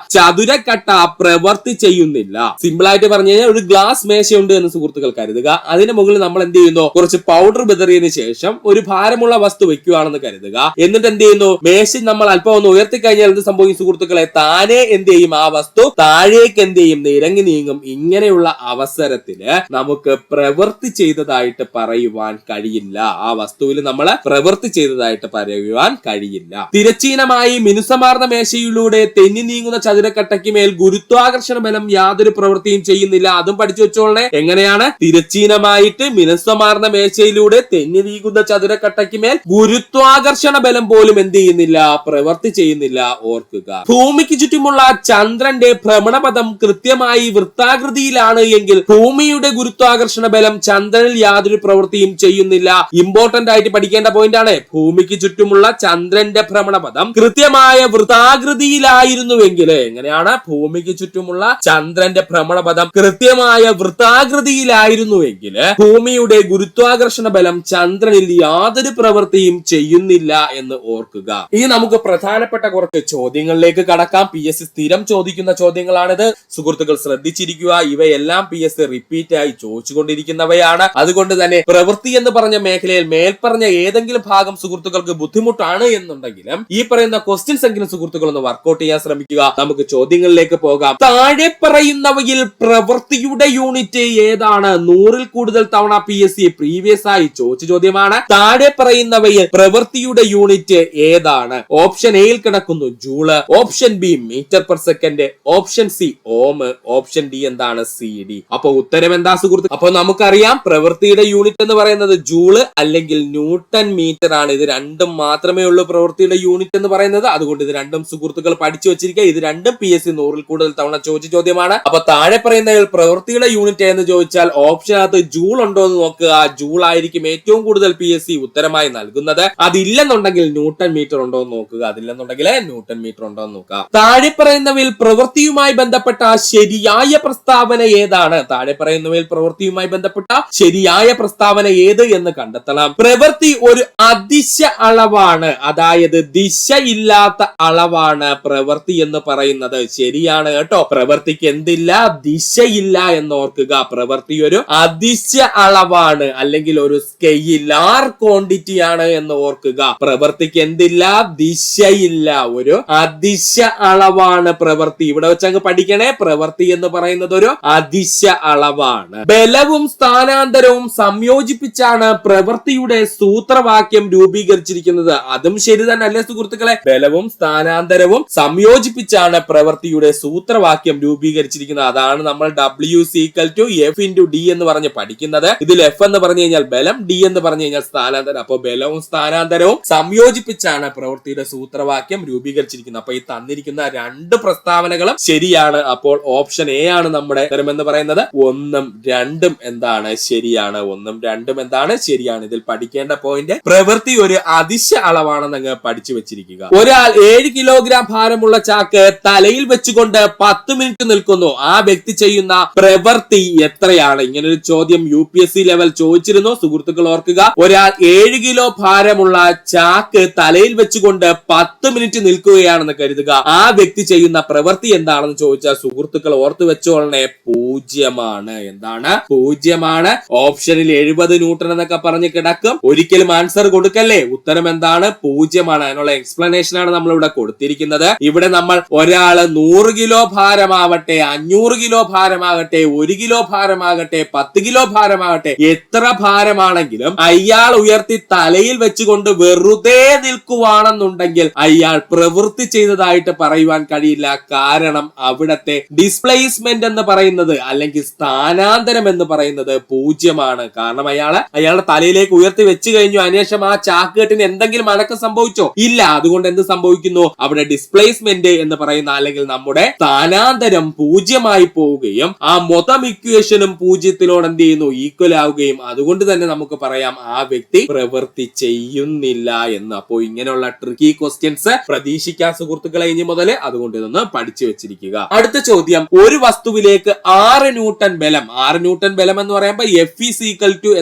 ചതുരക്കട്ട പ്രവൃത്തി ചെയ്യുന്നില്ല. സിമ്പിൾ ആയിട്ട് പറഞ്ഞു കഴിഞ്ഞാൽ, ഒരു ഗ്ലാസ് മേശയുണ്ട് എന്ന് സുഹൃത്തുക്കൾ കരുതുക. അതിന് മുകളിൽ നമ്മൾ എന്ത് ചെയ്യുന്നു? കുറച്ച് പൗഡർ വിതറിയതിനു ശേഷം ഒരു ഭാരമുള്ള വസ്തു വെക്കുകയാണെന്ന് കരുതുക. എന്നിട്ട് എന്ത് ചെയ്യുന്നു? മേശ നമ്മൾ അല്പം ഒന്ന് ഉയർത്തി കഴിഞ്ഞാൽ എന്ത് സംഭവിക്കും സുഹൃത്തുക്കളെ? താനെ എന്ത് ചെയ്യും? ആ വസ്തു താഴേക്ക് എന്ത് ചെയ്യും? നിരങ്ങി നീങ്ങും. ഇങ്ങനെയുള്ള അവസരത്തില് നമുക്ക് പ്രവൃത്തി ചെയ്തതായിട്ട് പറയുവാൻ കഴിയില്ല. ആ വസ്തുവിൽ നമ്മൾ പ്രവൃത്തി ചെയ്തതായിട്ട് പറയുവാൻ കഴിയില്ല. തിരശ്ചീനമായി മിനുസമാർന്ന മേശയിലൂടെ തെന്നി നീങ്ങുന്ന ചതുരക്കട്ടയ്ക്ക് മേൽ ഗുരുത്വാകർഷണ ബലം യാതൊരു പ്രവൃത്തിയും ചെയ്യുന്നില്ല. അതും പഠിച്ചു വെച്ചോളെ. എങ്ങനെയാണ്? തിരശ്ചീനമായിട്ട് മിനുസമാർന്ന മേശയിലൂടെ തെന്നി നീങ്ങുന്ന ചതുരക്കട്ടയ്ക്ക് മേൽ ഗുരുത്വാകർഷണ ബലം പോലും എന്ത് ചെയ്യുന്നില്ല? പ്രവൃത്തി ചെയ്യുന്നില്ല. ഓർക്കുക, ഭൂമിക്ക് ചുറ്റുമുള്ള ചന്ദ്രന്റെ ഭ്രമണപഥം കൃത്യമായി വൃത്താകൃതിയിലാണ് എങ്കിൽ ഭൂമിയുടെ ഗുരുത്വാകർഷണ ബലം ചന്ദ്രനിൽ യാതൊരു പ്രവൃത്തിയും ചെയ്യുന്നില്ല. ഇമ്പോർട്ടന്റ് ആയിട്ട് പഠിക്കേണ്ട പോയിന്റ് ആണ്. ഭൂമിക്ക് ചുറ്റുമുള്ള ചന്ദ്രന്റെ ഭ്രമണപഥം കൃത്യമായ വൃത്താകൃതിയിലായിരുന്നുവെങ്കിൽ, എങ്ങനെയാണ്? ഭൂമിക്ക് ചുറ്റുമുള്ള ചന്ദ്രന്റെ ഭ്രമണപഥം കൃത്യമായ വൃത്താകൃതിയിലായിരുന്നുവെങ്കിൽ ഭൂമിയുടെ ഗുരുത്വാകർഷണ ബലം ചന്ദ്രനിൽ യാതൊരു പ്രവൃത്തിയും ചെയ്യുന്നില്ല എന്ന് ഓർക്കുക. ഇനി നമുക്ക് പ്രധാനപ്പെട്ട കുറച്ച് ചോദ്യങ്ങളിലേക്ക് കടക്കാം. PSC സ്ഥിരം ചോദിക്കുന്ന ചോദ്യങ്ങളാണിത്. സുഹൃത്തുക്കൾ ശ്രദ്ധിച്ചിരിക്കുക. ഇവയെല്ലാം PSC റിപ്പീറ്റ് ആയി ചോദിച്ചുകൊണ്ടിരിക്കുന്നവയാണ്. അതുകൊണ്ട് തന്നെ പ്രവൃത്തി എന്ന് പറഞ്ഞ മേഖലയിൽ മേൽപ്പറഞ്ഞ ഏതെങ്കിലും ഭാഗം സുഹൃത്തുക്കൾക്ക് ബുദ്ധിമുട്ട് ബുദ്ധിമുട്ടാണ് എന്നുണ്ടെങ്കിലും ഈ പറയുന്ന ക്വസ്റ്റ്യൻസ് എങ്കിലും സുഹൃത്തുക്കൾ ഒന്ന് വർക്ക്ഔട്ട് ചെയ്യാൻ ശ്രമിക്കുക. നമുക്ക് ചോദ്യങ്ങളിലേക്ക് പോകാം. താഴെ പറയുന്നവയിൽ പ്രവൃത്തിയുടെ യൂണിറ്റ് ഏതാണ്? 100-ൽ കൂടുതൽ തവണ PSC പ്രീവിയസ് ആയി ചോദിച്ച ചോദ്യമാണ്. താഴെ പറയുന്നവയിൽ പ്രവൃത്തിയുടെ യൂണിറ്റ് ഏതാണ്? ഓപ്ഷൻ എയിൽ കിടക്കുന്നു joule, option B metre per second, option C ohm, option D എന്താണ് CD. അപ്പൊ ഉത്തരം എന്താ സുഹൃത്ത്? അപ്പൊ നമുക്കറിയാം പ്രവൃത്തിയുടെ യൂണിറ്റ് എന്ന് പറയുന്നത് ജൂള് അല്ലെങ്കിൽ ന്യൂട്ടൺ മീറ്റർ ആണ്. ഇത് രണ്ടും മാത്രമേ ഉള്ളൂ പ്രവൃത്തിയുടെ യൂണിറ്റ് എന്ന് പറയുന്നത്. അതുകൊണ്ട് ഇത് രണ്ടും സുഹൃത്തുക്കൾ പഠിച്ചു വെച്ചിരിക്കുക. ഇത് രണ്ടും PSC 100-ൽ കൂടുതൽ തവണ ചോദിച്ച ചോദ്യമാണ്. അപ്പൊ താഴെ പറയുന്നതിൽ പ്രവൃത്തിയുടെ യൂണിറ്റ് എന്ന് ചോദിച്ചാൽ ഓപ്ഷനകത്ത് ജൂൾ ഉണ്ടോ എന്ന് നോക്കുക. ജൂൾ ആയിരിക്കും ഏറ്റവും കൂടുതൽ PSC ഉത്തരമായി നൽകുന്നത്. അതില്ലെന്നുണ്ടെങ്കിൽ ന്യൂട്ടൺ മീറ്റർ ഉണ്ടോ എന്ന് നോക്കുക. അതില്ലെന്നുണ്ടെങ്കിൽ ന്യൂട്ടൺ മീറ്റർ ഉണ്ടോ എന്ന് നോക്കുക. താഴെ പറയുന്നവയിൽ പ്രവൃത്തിയുമായി ബന്ധപ്പെട്ട ശരിയായ പ്രസ്താവന ഏതാണ്? താഴെ പറയുന്നവയിൽ പ്രവൃത്തിയുമായി ബന്ധപ്പെട്ട ശരിയായ പ്രസ്താവന ഏത് എന്ന് കണ്ടെത്തണം. പ്രവൃത്തി ഒരു അദിശ അളവാണ്, അതായത് ദിശയില്ലാത്ത അളവാണ് പ്രവൃത്തി എന്ന് പറയുന്നത്. ശരിയാണ് കേട്ടോ. പ്രവൃത്തിക്ക് എന്തില്ല? ദിശയില്ല എന്ന് ഓർക്കുക. പ്രവൃത്തി ഒരു അദിശ അളവാണ് അല്ലെങ്കിൽ ഒരു സ്കെയിലാർ ക്വാണ്ടിറ്റി ആണ് എന്ന് ഓർക്കുക. പ്രവൃത്തിക്ക് എന്തില്ല? ദിശയില്ല, ഒരു അദിശ അളവാണ് പ്രവൃത്തി. ഇവിടെ വെച്ചങ്ങ് പഠിക്കണേ. പ്രവൃത്തി എന്ന് പറയുന്നത് ഒരു അദിശ അളവാണ്. ബലവും സ്ഥാനാന്തരവും സംയോജിപ്പിച്ചാണ് പ്രവൃത്തിയുടെ സൂത്രവാക്യം രൂപീകരിച്ചിരിക്കുന്നത്. അതും ശരി തന്നെ അല്ലേ സുഹൃത്തുക്കളെ? ബലവും സ്ഥാനാന്തരവും സംയോജിപ്പിച്ചാണ് പ്രവൃത്തിയുടെ സൂത്രവാക്യം രൂപീകരിച്ചിരിക്കുന്നത്. അതാണ് നമ്മൾ W=F×D എന്ന് പറഞ്ഞ് പഠിക്കുന്നത്. ഇതിൽ F എന്ന് പറഞ്ഞു കഴിഞ്ഞാൽ ബലം, D എന്ന് പറഞ്ഞു കഴിഞ്ഞാൽ സ്ഥാനാന്തരം. അപ്പൊ ബലവും സ്ഥാനാന്തരവും സംയോജിപ്പിച്ചാണ് പ്രവൃത്തിയുടെ സൂത്രവാക്യം രൂപീകരിച്ചിരിക്കുന്നത്. അപ്പൊ ഈ തന്നിരിക്കുന്ന രണ്ട് പ്രസ്താവനകളും ശരിയാണ്. അപ്പോൾ ഓപ്ഷൻ എ ആണ് നമ്മുടെ ഉത്തരം എന്ന് പറയുന്നത്. 1ഉം 2ഉം എന്താണ്? ശരിയാണ്. 1ഉം 2ഉം എന്താണ്? ശരിയാണ്. ഇതിൽ പഠിക്കേണ്ട പോയിന്റ് പ്രവൃത്തി ഒരു അദിശ അളവാണെന്ന് അങ്ങ് പഠിച്ചു വെച്ചിരിക്കുക. ഒരാൾ 7 കിലോഗ്രാം ഭാരമുള്ള ചാക്ക് തലയിൽ വെച്ചുകൊണ്ട് 10 മിനിറ്റ് നിൽക്കുന്നു. ആ വ്യക്തി ചെയ്യുന്ന പ്രവൃത്തി എത്രയാണ്? ഇങ്ങനൊരു ചോദ്യം UPSC ലെവൽ ചോദിച്ചിരുന്നു. സുഹൃത്തുക്കൾ ഓർക്കുക. ഒരാൾ 7 കിലോ ഭാരമുള്ള ചാക്ക് തലയിൽ വെച്ചുകൊണ്ട് 10 മിനിറ്റ് നിൽക്കുകയാണെന്ന് കരുതുക. ആ വ്യക്തി ചെയ്യുന്ന പ്രവൃത്തി എന്താണെന്ന് ചോദിച്ചാൽ സുഹൃത്തുക്കൾ ഓർത്തു വെച്ചോളണേ, 0 എന്താണ്? 0. ഓപ്ഷനിൽ 70 ന്യൂട്ടൺ എന്നൊക്കെ പറഞ്ഞ് കിടക്കും. ഒരിക്കലും ആൻസർ കൊടുക്കല്ലേ. ഉത്തരം എന്താണ്? 0. അതിനുള്ള എക്സ്പ്ലനേഷൻ ആണ് നമ്മൾ ഇവിടെ കൊടുത്തിരിക്കുന്നത്. ഇവിടെ നമ്മൾ ഒരാള് 100 കിലോ ഭാരമാവട്ടെ, 500 കിലോ ഭാരമാകട്ടെ, 1 കിലോ ഭാരമാകട്ടെ, 10 കിലോ ഭാരമാകട്ടെ, എത്ര ഭാരമാണെങ്കിലും അയാൾ ഉയർത്തി തലയിൽ വെച്ചുകൊണ്ട് വെറുതെ നിൽക്കുവാണെന്നുണ്ടെങ്കിൽ അയാൾ പ്രവൃത്തി ചെയ്തതായിട്ട് പറയുവാൻ കഴിയില്ല. കാരണം അവിടത്തെ ഡിസ്പ്ലേസ്മെന്റ് എന്ന് പറയുന്നത് അല്ലെങ്കിൽ സ്ഥാനാന്തരം എന്ന് പറയുന്നത് 0. കാരണം അയാളുടെ തലയിലേക്ക് ഉയർത്തി വെച്ച് കഴിഞ്ഞു. അതിനുശേഷം ആ ചാക്കുകെട്ടിന് എന്തെങ്കിലും അനക്കം സംഭവിച്ചോ? ഇല്ല. അതുകൊണ്ട് എന്ത് സംഭവിക്കുന്നു? അവിടെ ഡിസ്പ്ലേസ്മെന്റ് എന്ന് പറയുന്ന അല്ലെങ്കിൽ നമ്മുടെ സ്ഥാനാന്തരം 0 പോവുകയും ആ മൊത്തം ഇക്വേഷനും 0 എന്ത് ചെയ്യുന്നു? ഈക്വൽ ആവുകയും അതുകൊണ്ട് തന്നെ നമുക്ക് പറയാം ആ വ്യക്തി പ്രവൃത്തി ചെയ്യുന്നില്ല എന്ന്. അപ്പോൾ ഇങ്ങനെയുള്ള ട്രിക്കി ക്വസ്റ്റ്യൻസ് പ്രതീക്ഷിക്കാൻ സുഹൃത്തുക്കളെ ഇനി മുതൽ. അതുകൊണ്ട് ഇതൊന്ന് പഠിച്ചു വെച്ചിരിക്കുക. അടുത്ത ചോദ്യം, ഒരു വസ്തുവിലേക്ക് 6 ന്യൂട്ടൺ ബലം. 6 ന്യൂട്ടൺ ബലം എന്ന് പറയുമ്പോൾ F=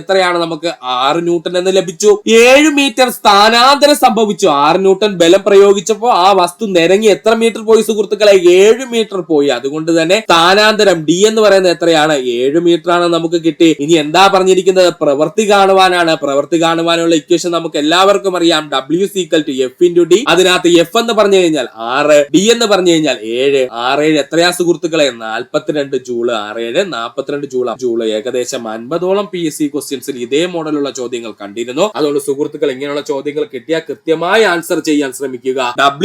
എത്രയാണ്? നമുക്ക് 6 ന്യൂട്ടൺ എന്ന് ലഭിച്ചു. 7 മീറ്റർ സ്ഥാനാന്തരം സംഭവിച്ചു. 6 ന്യൂട്ടൺ ബലം പ്രയോഗിച്ചപ്പോൾ ആ വസ്തു നിരങ്ങി എത്ര മീറ്റർ പോയി സുഹൃത്തുക്കളെ? 7 മീറ്റർ പോയി. അതുകൊണ്ട് തന്നെ സ്ഥാനാന്തരം D എന്ന് പറയുന്നത് എത്രയാണ്? 7 മീറ്റർ ആണ് നമുക്ക് കിട്ടി. ഇനി എന്താ പറഞ്ഞിരിക്കുന്നത്? പ്രവൃത്തി കാണുവാനാണ്. പ്രവൃത്തി കാണുവാനുള്ള ഇക്വേഷൻ നമുക്ക് എല്ലാവർക്കും അറിയാം. W=F×D. അതിനകത്ത് F എന്ന് പറഞ്ഞു കഴിഞ്ഞാൽ 6, D എന്ന് പറഞ്ഞു കഴിഞ്ഞാൽ 7. 6 എത്രയാ സുഹൃത്തുക്കളെ? 42 ജൂള്. 6 42 ജൂള്. ഏകദേശം 50ഓളം PSC ക്വസ്റ്റ്യൻസിൽ ഇതേ മോഡലുള്ള ചോദ്യങ്ങൾ കണ്ടിരുന്നു. അതുകൊണ്ട് സുഹൃത്തുക്കൾ ഇങ്ങനെയുള്ള ചോദ്യങ്ങൾ കിട്ടിയാൽ കൃത്യമായി ആൻസർ ചെയ്യാൻ ശ്രമിക്കുക.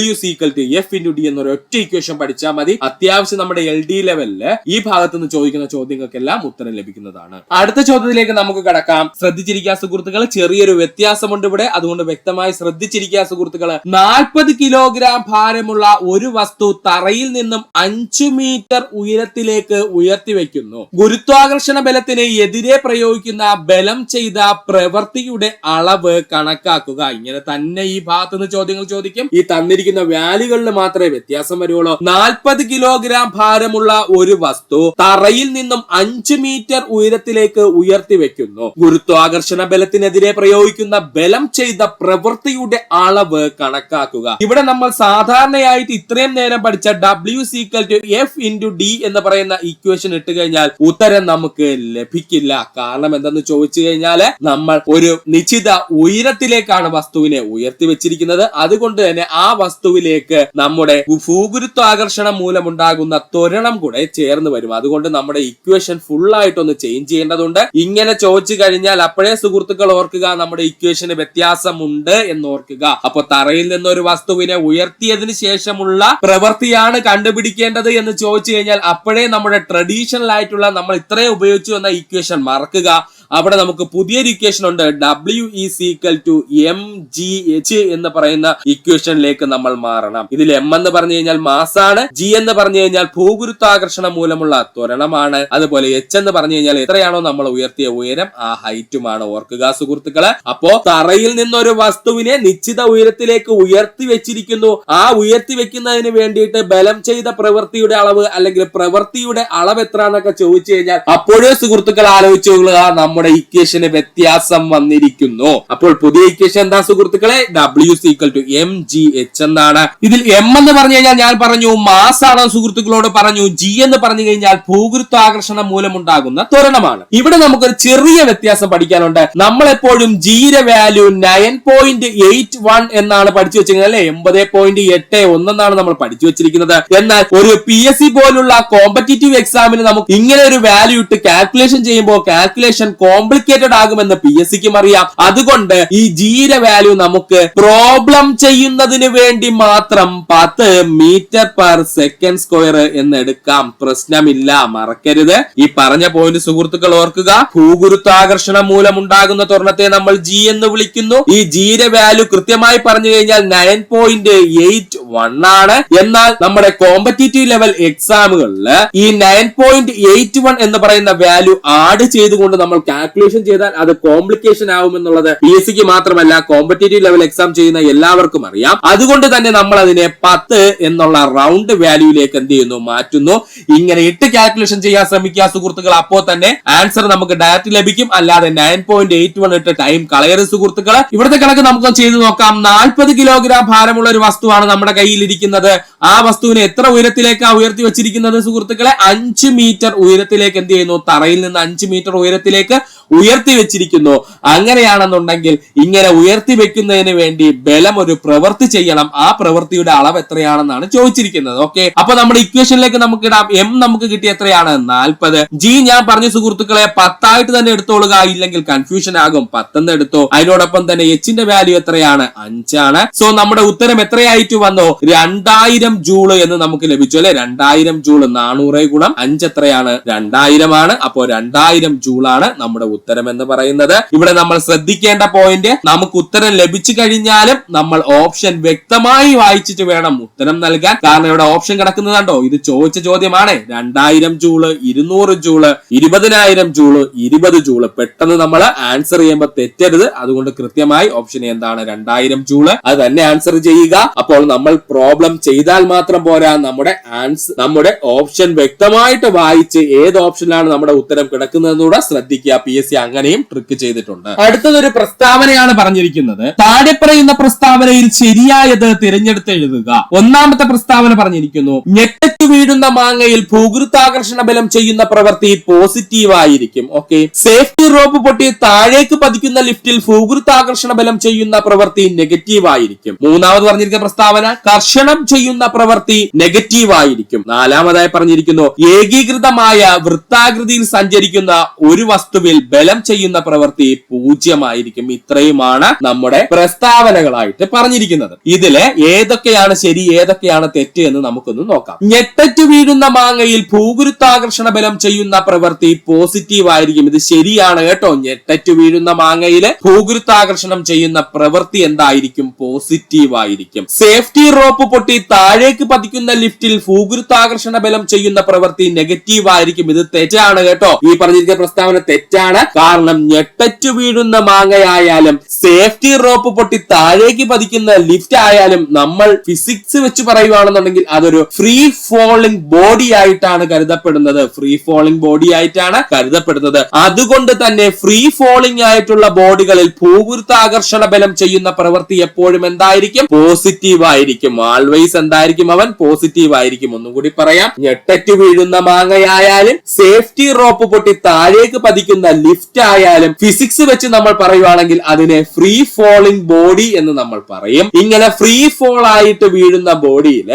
W=F×D എന്നൊരു ഒറ്റ ഇക്വേഷൻ പഠിച്ചാൽ മതി. അത്യാവശ്യം നമ്മുടെ LD ലെവലില് ഈ ഭാഗത്ത് നിന്ന് ചോദിക്കുന്ന ചോദ്യങ്ങൾക്കെല്ലാം ഉത്തരം ലഭിക്കുന്നതാണ്. അടുത്ത ചോദ്യത്തിലേക്ക് നമുക്ക് കടക്കാം. ശ്രദ്ധിച്ചിരിക്കുക സുഹൃത്തുക്കൾ, ചെറിയൊരു വ്യത്യാസമുണ്ട് ഇവിടെ. അതുകൊണ്ട് വ്യക്തമായി ശ്രദ്ധിച്ചിരിക്കുക സുഹൃത്തുക്കൾ. 40 കിലോഗ്രാം ഭാരമുള്ള ഒരു വസ്തു തറയിൽ നിന്നും 5 മീറ്റർ ഉയരത്തിലേക്ക് ഉയർത്തി വെക്കുന്നു. ഗുരുത്വാകർഷണ ബലത്തിന് എതിരെ പ്രയോഗിക്കുന്ന ബലം ചെയ്ത പ്രവൃത്തിയുടെ അളവ് കണക്കാക്കുക. ഇങ്ങനെ തന്നെ ഈ ഭാഗത്ത് നിന്ന് ചോദ്യങ്ങൾ ചോദിക്കും. ഈ തന്നിരിക്കുന്ന വാല്യൂകളിൽ മാത്രമേ വ്യത്യാസം വരുള്ളൂ. 40 കിലോഗ്രാം ഭാരമുള്ള ഒരു വസ്തു തറയിൽ നിന്നും 5 മീറ്റർ ഉയരത്തിലേക്ക് ഉയർത്തി വെക്കുന്നു. ഗുരുത്വാകർഷണ ബലത്തിനെതിരെ പ്രയോഗിക്കുന്ന ബലം ചെയ്ത പ്രവൃത്തിയുടെ അളവ് കണക്കാക്കുക. ഇവിടെ നമ്മൾ സാധാരണയായിട്ട് ഇത്രയും നേരം പഠിച്ച W=F×D എന്ന് പറയുന്ന ഇക്വേഷൻ ഇട്ട് കഴിഞ്ഞാൽ ഉത്തരം നമുക്ക് ലഭിക്കില്ല. കാരണം എന്തെന്ന് ചോദിച്ചു കഴിഞ്ഞാൽ നമ്മൾ ഒരു നിശ്ചിത ഉയരത്തിലേക്കാണ് വസ്തുവിനെ വസ്തുവിനെ ഉയർത്തി വെച്ചിരിക്കുന്നത്. അതുകൊണ്ട് തന്നെ ആ വസ്തുവിലേക്ക് നമ്മുടെ ഭൂഗുരുത്വാകർഷണം മൂലമുണ്ടാകുന്ന ത്വരണം കൂടെ ചേർന്ന് വരും. അതുകൊണ്ട് നമ്മുടെ ഇക്വേഷൻ ഫുൾ ആയിട്ടൊന്ന് ചേഞ്ച് ചെയ്യേണ്ടതുണ്ട്. ഇങ്ങനെ ചോദിച്ചു കഴിഞ്ഞാൽ അപ്പോഴേ സുഹൃത്തുക്കൾ ഓർക്കുക, നമ്മുടെ ഇക്വേഷന് വ്യത്യാസമുണ്ട് എന്ന് ഓർക്കുക. അപ്പൊ തറയിൽ നിന്നൊരു വസ്തുവിനെ ഉയർത്തിയതിനു ശേഷമുള്ള പ്രവൃത്തിയാണ് കണ്ടുപിടിക്കേണ്ടത് എന്ന് ചോദിച്ചു കഴിഞ്ഞാൽ അപ്പോഴേ നമ്മുടെ ട്രഡീഷണൽ ആയിട്ടുള്ള നമ്മൾ ഇത്രയും ഉപയോഗിച്ചു എന്ന ഇക്വേഷൻ മറക്കുക. അവിടെ നമുക്ക് പുതിയൊരു ഇക്വേഷൻ ഉണ്ട്. W is equal to mgh എന്ന് പറയുന്ന ഇക്വേഷനിലേക്ക് നമ്മൾ മാറണം. ഇതിൽ m എന്ന് പറഞ്ഞു കഴിഞ്ഞാൽ മാസാണ്, g എന്ന് പറഞ്ഞു കഴിഞ്ഞാൽ ഭൂഗുരുത്വാകർഷണം മൂലമുള്ള ത്വരണമാണ്, അതുപോലെ h എന്ന് പറഞ്ഞു കഴിഞ്ഞാൽ എത്രയാണോ നമ്മൾ ഉയർത്തിയ ഉയരം ആ ഹൈറ്റുമാണ്. ഓർക്കുക സുഹൃത്തുക്കളെ. അപ്പോ തറയിൽ നിന്നൊരു വസ്തുവിനെ നിശ്ചിത ഉയരത്തിലേക്ക് ഉയർത്തി വെച്ചിരിക്കുന്നു. ആ ഉയർത്തി വെക്കുന്നതിന് വേണ്ടിയിട്ട് ബലം ചെയ്ത പ്രവൃത്തിയുടെ അളവ് അല്ലെങ്കിൽ പ്രവൃത്തിയുടെ അളവ് എത്ര എന്നൊക്കെ ചോദിച്ചു കഴിഞ്ഞാൽ അപ്പോഴേ സുഹൃത്തുക്കൾ ആലോചിച്ചു കൊള്ളുക, നമ്മുടെ ഇക്വേഷന് വ്യത്യാസം വന്നിരിക്കുന്നു. അപ്പോൾ പുതിയ ഇക്വേഷൻ എന്താ സുഹൃത്തുക്കളെ? W is equal to mgh എന്നാണ്. ഇതിൽ m എന്ന് പറഞ്ഞു കഴിഞ്ഞാൽ ഞാൻ പറഞ്ഞു മാസ് ആണ് സുഹൃത്തുക്കളോട് പറഞ്ഞു. g എന്ന് പറഞ്ഞു കഴിഞ്ഞാൽ ഭൂഗുരുത്വാകർഷണം മൂലമുണ്ടാകുന്ന ത്വരണമാണ്. ഇവിടെ നമുക്കൊരു ചെറിയ വ്യത്യാസം പഠിക്കാനുണ്ട്. നമ്മൾ എപ്പോഴും g യുടെ വാല്യൂ 9.81 എന്നാണ് പഠിച്ചു വെച്ചിരിക്കുന്നത് അല്ലെ. 80.81 എന്നാണ് നമ്മൾ പഠിച്ചു വെച്ചിരിക്കുന്നത്. എന്നാൽ ഒരു PSC പോലുള്ള കോമ്പറ്റീറ്റീവ് എക്സാമിന് നമുക്ക് ഇങ്ങനെ ഒരു വാല്യൂ ഇട്ട് കാൽക്കുലേഷൻ ചെയ്യുമ്പോൾ കാൽക്കുലേഷൻ കോംപ്ലിക്കേറ്റഡ് ആകുമെന്ന് PSCക്കും അറിയാം. അതുകൊണ്ട് ഈ ജിയുടെ വാല്യൂ നമുക്ക് പ്രോബ്ലം ചെയ്യുന്നതിന് വേണ്ടി മാത്രം 10 മീറ്റർ പെർ സെക്കൻഡ് സ്ക്വയർ എന്ന് എടുക്കാം. പ്രശ്നമില്ല, മറക്കരുത്. ഈ പറഞ്ഞ പോയിന്റ് സുഹൃത്തുക്കൾ ഓർക്കുക. ഭൂഗുരുത്വാകർഷണം മൂലമുണ്ടാകുന്ന ത്വരണത്തെ നമ്മൾ ജി എന്ന് വിളിക്കുന്നു. ഈ ജിയുടെ വാല്യൂ കൃത്യമായി പറഞ്ഞു കഴിഞ്ഞാൽ 9.81 ആണ്. എന്നാൽ നമ്മുടെ കോമ്പറ്റീറ്റീവ് ലെവൽ എക്സാമുകളിൽ ഈ 9.81 എന്ന് പറയുന്ന വാല്യൂ ആഡ് ചെയ്തുകൊണ്ട് നമ്മൾ കാൽക്കുലേഷൻ ചെയ്താൽ അത് കോംപ്ലിക്കേഷൻ ആവുമെന്നുള്ളത് PSCക്ക് മാത്രമല്ല കോമ്പറ്റീറ്റീവ് ലെവൽ എക്സാം ചെയ്യുന്ന എല്ലാവർക്കും അറിയാം. അതുകൊണ്ട് തന്നെ നമ്മൾ അതിനെ 10 എന്നുള്ള റൗണ്ട് വാല്യൂയിലേക്ക് എന്ത് ചെയ്യുന്നു, മാറ്റുന്നു. ഇങ്ങനെ ഇട്ട് കാൽക്കുലേഷൻ ചെയ്യാൻ ശ്രമിക്കുക സുഹൃത്തുക്കൾ. അപ്പോൾ തന്നെ ആൻസർ നമുക്ക് ഡയറക്റ്റ് ലഭിക്കും. അല്ലാതെ 9.81 ഇട്ട് ടൈം കളയരുത് സുഹൃത്തുക്കളെ. ഇവിടുത്തെ കണക്ക് നമുക്ക് ചെയ്തു നോക്കാം. 40 കിലോഗ്രാം ഭാരമുള്ള ഒരു വസ്തുവാണ് നമ്മുടെ കയ്യിൽ ഇരിക്കുന്നത്. ആ വസ്തുവിനെ എത്ര ഉയരത്തിലേക്കാണ് ഉയർത്തി വെച്ചിരിക്കുന്നത് സുഹൃത്തുക്കളെ? 5 മീറ്റർ ഉയരത്തിലേക്ക് എന്ത് ചെയ്യുന്നു, തറയിൽ നിന്ന് 5 മീറ്റർ ഉയരത്തിലേക്ക് ഉയർത്തി വെച്ചിരിക്കുന്നു. അങ്ങനെയാണെന്നുണ്ടെങ്കിൽ ഇങ്ങനെ ഉയർത്തി വെക്കുന്നതിന് വേണ്ടി ബലം ഒരു പ്രവൃത്തി ചെയ്യണം. ആ പ്രവൃത്തിയുടെ അളവ് എത്രയാണെന്നാണ് ചോദിച്ചിരിക്കുന്നത്. ഓക്കെ, അപ്പൊ നമ്മുടെ ഇക്വേഷനിലേക്ക് നമുക്ക് ഇടാം. m നമുക്ക് കിട്ടിയ എത്രയാണ്? 40. g ഞാൻ പറഞ്ഞു സുഹൃത്തുക്കളെ 10 ആയിട്ട് തന്നെ എടുത്തോളുക, ഇല്ലെങ്കിൽ കൺഫ്യൂഷൻ ആകും. 10 എന്ന് എടുത്തോ. അതിനോടൊപ്പം തന്നെ h ന്റെ വാല്യൂ എത്രയാണ്? 5 ആണ്. സോ നമ്മുടെ ഉത്തരം എത്രയായിട്ട് വന്നു? 2000 ജൂള് എന്ന് നമുക്ക് ലഭിച്ചു അല്ലെ. 2000 ജൂള് 400 ഗുണം 5 എത്രയാണ്? 2000 ആണ്. അപ്പോ 2000 ജൂളാണ് നമ്മുടെ ഉത്തരം എന്ന് പറയുന്നത്. ഇവിടെ നമ്മൾ ശ്രദ്ധിക്കേണ്ട പോയിന്റ്, നമുക്ക് ഉത്തരം ലഭിച്ചു കഴിഞ്ഞാലും നമ്മൾ ഓപ്ഷൻ വ്യക്തമായി വായിച്ചിട്ട് വേണം ഉത്തരം നൽകാൻ. കാരണം ഇവിടെ ഓപ്ഷൻ കിടക്കുന്നതുണ്ടോ, ഇത് ചോദിച്ച ചോദ്യമാണ്. 2000 ജൂള്, 200 ജൂള്, 20,000 ജൂള്, 20 ജൂള്. പെട്ടെന്ന് നമ്മൾ ആൻസർ ചെയ്യുമ്പോൾ തെറ്റരുത്. അതുകൊണ്ട് കൃത്യമായി ഓപ്ഷൻ എന്താണ്? 2000 ജൂള്. അത് തന്നെ ആൻസർ ചെയ്യുക. അപ്പോൾ നമ്മൾ പ്രോബ്ലം ചെയ്താൽ മാത്രം പോരാ, നമ്മുടെ ഓപ്ഷൻ വ്യക്തമായിട്ട് വായിച്ച് ഏത് ഓപ്ഷനിലാണ് നമ്മുടെ ഉത്തരം കിടക്കുന്നതെന്നൂടെ ശ്രദ്ധിക്കുക. PSC അങ്ങനെയും ട്രിക്ക് ചെയ്തിട്ടുണ്ട്. അടുത്തതൊരു പ്രസ്താവനയാണ് പറഞ്ഞിരിക്കുന്നത്. താഴെ പറയുന്ന പ്രസ്താവനയിൽ ശരിയായത് തിരഞ്ഞെടുത്ത് എഴുതുക. ഒന്നാമത്തെ പ്രസ്താവന പറഞ്ഞിരിക്കുന്നു, ഞെട്ടു വീഴുന്ന മാങ്ങയിൽ ഭൂഗുരുത്വാകർഷണ ബലം ചെയ്യുന്ന പ്രവൃത്തി പോസിറ്റീവ് ആയിരിക്കും. ഓക്കെ, സേഫ്റ്റി റോപ്പ് പൊട്ടി താഴേക്ക് പതിക്കുന്ന ലിഫ്റ്റിൽ ഭൂഗുരുത്വാകർഷണ ബലം ചെയ്യുന്ന പ്രവൃത്തി നെഗറ്റീവ് ആയിരിക്കും. മൂന്നാമത് പറഞ്ഞിരിക്കുന്ന പ്രസ്താവന, കർഷണം ചെയ്യുന്ന പ്രവൃത്തി നെഗറ്റീവ് ആയിരിക്കും. നാലാമതായി പറഞ്ഞിരിക്കുന്നു, ഏകീകൃതമായ വൃത്താകൃതിയിൽ സഞ്ചരിക്കുന്ന ഒരു വസ്തുവിൽ ബലം ചെയ്യുന്ന പ്രവൃത്തി 0 ആയിരിക്കും. ഇത്രയുമാണ് നമ്മുടെ പ്രസ്താവനകളായിട്ട് പറഞ്ഞിരിക്കുന്നത്. ഇതില് ഏതൊക്കെയാണ് ശരി ഏതൊക്കെയാണ് തെറ്റ് എന്ന് നമുക്കൊന്ന് നോക്കാം. ഞെട്ടറ്റു വീഴുന്ന മാങ്ങയിൽ ഭൂഗുരുത്വാകർഷണ ബലം ചെയ്യുന്ന പ്രവൃത്തി പോസിറ്റീവ് ആയിരിക്കും. ഇത് ശരിയാണ് കേട്ടോ. ഞെട്ടറ്റു വീഴുന്ന മാങ്ങയില് ഭൂഗുരുത്വാകർഷണം ചെയ്യുന്ന പ്രവൃത്തി എന്തായിരിക്കും? പോസിറ്റീവ് ആയിരിക്കും. സേഫ്റ്റി റോപ്പ് പൊട്ടി താഴേക്ക് പതിക്കുന്ന ലിഫ്റ്റിൽ ഭൂഗുരുത്വാകർഷണ ബലം ചെയ്യുന്ന പ്രവൃത്തി നെഗറ്റീവ് ആയിരിക്കും. ഇത് തെറ്റാണ് കേട്ടോ. ഈ പറഞ്ഞിരിക്കുന്ന പ്രസ്താവന തെറ്റാണ്. കാരണം ഞെട്ടറ്റു വീഴുന്ന മാങ്ങയായാലും സേഫ്റ്റി റോപ്പ് പൊട്ടി താഴേക്ക് പതിക്കുന്ന ലിഫ്റ്റ് ആയാലും നമ്മൾ ഫിസിക്സ് വെച്ച് പറയുവാണെന്നുണ്ടെങ്കിൽ അതൊരു ഫ്രീ ഫോളിംഗ് ബോഡി ആയിട്ടാണ് കരുതപ്പെടുന്നത്. അതുകൊണ്ട് തന്നെ ഫ്രീ ഫോളിംഗ് ആയിട്ടുള്ള ബോഡികളിൽ ഭൂഗുരുത്വാകർഷണ ബലം ചെയ്യുന്ന പ്രവൃത്തി എപ്പോഴും എന്തായിരിക്കും? പോസിറ്റീവ് ആയിരിക്കും. ആൾവേസ് എന്തായിരിക്കും? അവൻ പോസിറ്റീവ് ആയിരിക്കും. ഒന്നും കൂടി പറയാം, ഞെട്ടറ്റു വീഴുന്ന മാങ്ങയായാലും സേഫ്റ്റി റോപ്പ് പൊട്ടി താഴേക്ക് പതിക്കുന്ന ലിഫ്റ്റ് ആയാലും ഫിസിക്സ് വെച്ച് നമ്മൾ പറയുവാണെങ്കിൽ അതിനെ ഫ്രീ ഫോളിംഗ് ബോഡി എന്ന് നമ്മൾ പറയും. ഇങ്ങനെ ഫ്രീ ഫോൾ ആയിട്ട് വീഴുന്ന ബോഡിയിൽ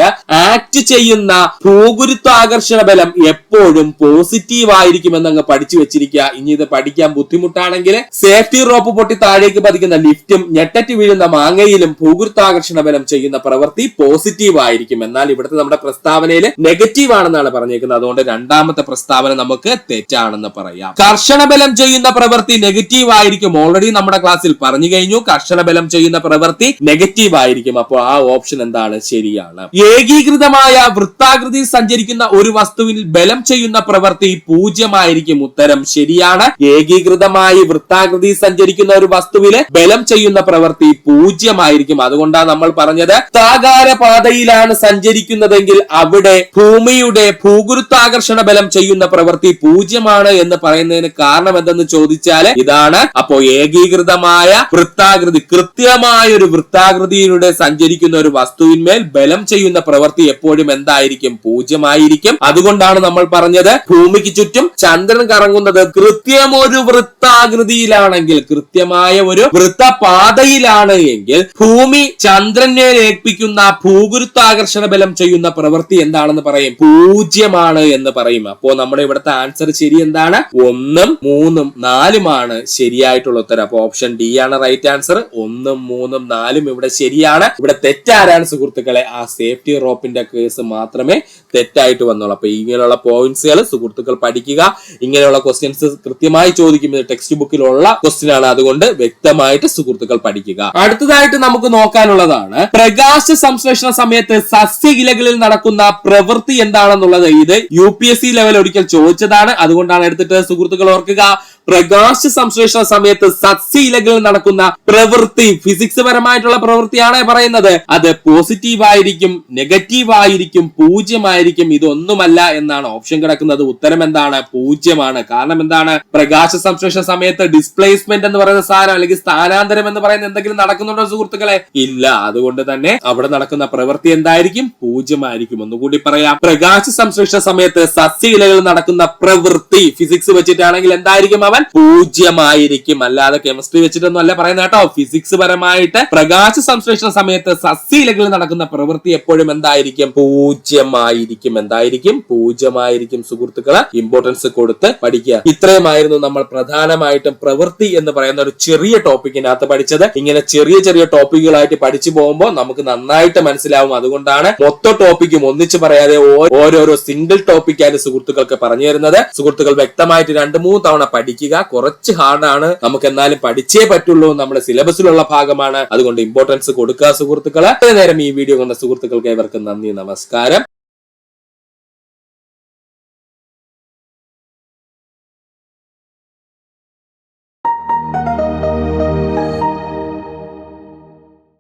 ആക്ട് ചെയ്യുന്ന ഭൂഗുരുത്വാകർഷണ ബലം എപ്പോഴും പോസിറ്റീവ് ആയിരിക്കും എന്നങ്ങ് പഠിച്ചു വെച്ചിരിക്കുക. ഇനി ഇത് പഠിക്കാൻ ബുദ്ധിമുട്ടാണെങ്കിൽ സേഫ്റ്റി റോപ്പ് പൊട്ടി താഴേക്ക് പതിക്കുന്ന ലിഫ്റ്റും ഞെട്ടറ്റ് വീഴുന്ന മാങ്ങയിലും ഭൂഗുരുത്വാകർഷണ ബലം ചെയ്യുന്ന പ്രവൃത്തി പോസിറ്റീവ് ആയിരിക്കും. എന്നാൽ ഇവിടുത്തെ നമ്മുടെ പ്രസ്താവനയിൽ നെഗറ്റീവ് ആണെന്നാണ് പറഞ്ഞേക്കുന്നത്. അതുകൊണ്ട് രണ്ടാമത്തെ പ്രസ്താവന നമുക്ക് തെറ്റാണെന്ന് പറയാം. കർഷണ ബലം ചെയ്യുന്ന പ്രവൃത്തി നെഗറ്റീവ് ആയിരിക്കും. ഓൾറെഡി നമ്മുടെ ക്ലാസ്സിൽ പറഞ്ഞു കഴിഞ്ഞു, കർഷണ ബലം ചെയ്യുന്ന പ്രവൃത്തി നെഗറ്റീവ് ആയിരിക്കും. അപ്പോൾ ആ ഓപ്ഷൻ എന്താണ്? ശരിയാണ്. ഏകീകൃതമായ വൃത്താകൃതിയിൽ സഞ്ചരിക്കുന്ന ഒരു വസ്തുവിൽ ബലം ചെയ്യുന്ന പ്രവൃത്തി 0 ആയിരിക്കും. ഉത്തരം ശരിയാണ്. ഏകീകൃതമായി വൃത്താകൃതിയിൽ സഞ്ചരിക്കുന്ന ഒരു വസ്തുവിൽ ബലം ചെയ്യുന്ന പ്രവൃത്തി 0 ആയിരിക്കും. അതുകൊണ്ടാണ് നമ്മൾ പറഞ്ഞത് വൃത്താകാര പാതയിലാണ് സഞ്ചരിക്കുന്നതെങ്കിൽ അവിടെ ഭൂമിയുടെ ഭൂഗുരുത്വാകർഷണ ബലം ചെയ്യുന്ന പ്രവൃത്തി 0 ആണ് എന്ന് പറയുന്നതിന് കാരണം എന്തെന്ന് ചോദിച്ചാൽ ഇതാണ്. അപ്പോ ഏകീകൃതമായ വൃത്താകൃതി, കൃത്യമായ ഒരു വൃത്താകൃതിയിലൂടെ സഞ്ചരിക്കുന്ന ഒരു വസ്തുവിന്മേൽ ബലം ചെയ്യുന്ന പ്രവൃത്തി എപ്പോഴും എന്തായിരിക്കും? 0 ആയിരിക്കും. അതുകൊണ്ടാണ് നമ്മൾ പറഞ്ഞത് ഭൂമിക്ക് ചുറ്റും ചന്ദ്രൻ കറങ്ങുന്നത് കൃത്യമൊരു വൃത്താകൃതിയിലാണെങ്കിൽ, കൃത്യമായ ഒരു വൃത്തപാതയിലാണ് എങ്കിൽ ഭൂമി ചന്ദ്രനെ ഏൽപ്പിക്കുന്ന ഭൂഗുരുത്വാകർഷണ ബലം ചെയ്യുന്ന പ്രവൃത്തി എന്താണെന്ന് പറയും? 0 ആണ് എന്ന് പറയും. അപ്പോ നമ്മുടെ ഇവിടുത്തെ ആൻസർ ശരി എന്താണ്? 1, 3, 4 ശരിയായിട്ടുള്ള ഉത്തരം. അപ്പൊ ഓപ്ഷൻ ഡി ആണ് റൈറ്റ് ആൻസർ. 1, 3, 4 ഇവിടെ ശരിയാണ്. ഇവിടെ തെറ്റാരാണ് സുഹൃത്തുക്കളെ? ആ സേഫ്റ്റി റോപ്പിന്റെ കേസ് മാത്രമേ തെറ്റായിട്ട് വന്നുള്ളൂ. അപ്പൊ ഇങ്ങനെയുള്ള പോയിന്റ്സുകൾ സുഹൃത്തുക്കൾ പഠിക്കുക. ഇങ്ങനെയുള്ള ക്വസ്റ്റ്യൻസ് കൃത്യമായി ചോദിക്കുന്നത് ടെക്സ്റ്റ് ബുക്കിലുള്ള ക്വസ്റ്റ്യൻ ആണ്. അതുകൊണ്ട് വ്യക്തമായിട്ട് സുഹൃത്തുക്കൾ പഠിക്കുക. അടുത്തതായിട്ട് നമുക്ക് നോക്കാനുള്ളതാണ് പ്രകാശ സംശ്ലേഷണ സമയത്ത് സസ്യ ഇലകളിൽ നടക്കുന്ന പ്രവൃത്തി എന്താണെന്നുള്ളത്. ഇത് UPSC ലെവൽ ഒരിക്കൽ ചോദിച്ചതാണ്. അതുകൊണ്ടാണ് എടുത്തിട്ട് സുഹൃത്തുക്കൾ ഓർക്കുക. പ്രകാശ സംശ്ലേഷണ സമയത്ത് സസ്യ ഇലകളിൽ നടക്കുന്ന പ്രവൃത്തി ഫിസിക്സ് പരമായിട്ടുള്ള പ്രവൃത്തിയാണ് പറയുന്നത്. അത് പോസിറ്റീവ് ആയിരിക്കും, നെഗറ്റീവ് ആയിരിക്കും, 0 ആയിരിക്കും. ഇതൊന്നുമല്ല എന്നാണ് ഓപ്ഷൻ കിടക്കുന്നത്. ഉത്തരം എന്താണ്? 0 ആണ്. കാരണം എന്താണ്? പ്രകാശ സംശ്ലേഷണ സമയത്ത് ഡിസ്പ്ലേസ്മെന്റ് എന്ന് പറയുന്ന സാധനം അല്ലെങ്കിൽ സ്ഥാനാന്തരം എന്ന് പറയുന്ന എന്തെങ്കിലും നടക്കുന്നുണ്ടോ സുഹൃത്തുക്കളെ? ഇല്ല. അതുകൊണ്ട് തന്നെ അവിടെ നടക്കുന്ന പ്രവൃത്തി എന്തായിരിക്കും? 0 ആയിരിക്കും. ഒന്നുകൂടി പറയാം. പ്രകാശ സംശ്ലേഷണ സമയത്ത് സസ്യ ഇലകളിൽ നടക്കുന്ന പ്രവൃത്തി ഫിസിക്സ് വെച്ചിട്ടാണെങ്കിൽ എന്തായിരിക്കും? 0 ആയിരിക്കും. അല്ലാതെ കെമിസ്ട്രി വെച്ചിട്ടൊന്നും അല്ല പറയുന്നത് കേട്ടോ. ഫിസിക്സ് പരമായിട്ട് പ്രകാശ സംശ്ലേഷണ സമയത്ത് സസ്യ ഇലകളിൽ നടക്കുന്ന പ്രവൃത്തി എപ്പോഴും എന്തായിരിക്കും? 0 ആയിരിക്കും. എന്തായിരിക്കും? 0 ആയിരിക്കും. സുഹൃത്തുക്കളെ ഇമ്പോർട്ടൻസ് കൊടുത്ത് പഠിക്കുക. ഇത്രയുമായിരുന്നു നമ്മൾ പ്രധാനമായിട്ടും പ്രവൃത്തി എന്ന് പറയുന്ന ഒരു ചെറിയ ടോപ്പിക്കിനകത്ത് പഠിച്ചത്. ഇങ്ങനെ ചെറിയ ചെറിയ ടോപ്പിക്കുകളായിട്ട് പഠിച്ചു പോകുമ്പോൾ നമുക്ക് നന്നായിട്ട് മനസ്സിലാവും. അതുകൊണ്ടാണ് മൊത്തം ടോപ്പിക്കും ഒന്നിച്ച് പറയാതെ ഓരോരോ സിംഗിൾ ടോപ്പിക്കായിട്ട് സുഹൃത്തുക്കൾക്ക് പറഞ്ഞു തരുന്നത്. സുഹൃത്തുക്കൾ വ്യക്തമായിട്ട് 2-3 തവണ പഠിക്കുക. കുറച്ച് ഹാർഡാണ്, നമുക്ക് എന്നാലും പഠിച്ചേ പറ്റുള്ളൂ. നമ്മുടെ സിലബസിലുള്ള ഭാഗമാണ്. അതുകൊണ്ട് ഇമ്പോർട്ടൻസ് കൊടുക്കുക സുഹൃത്തുക്കളെ. നേരം ഈ വീഡിയോ കണ്ട സുഹൃത്തുക്കൾക്ക് ഏവർക്കും നന്ദി, നമസ്കാരം.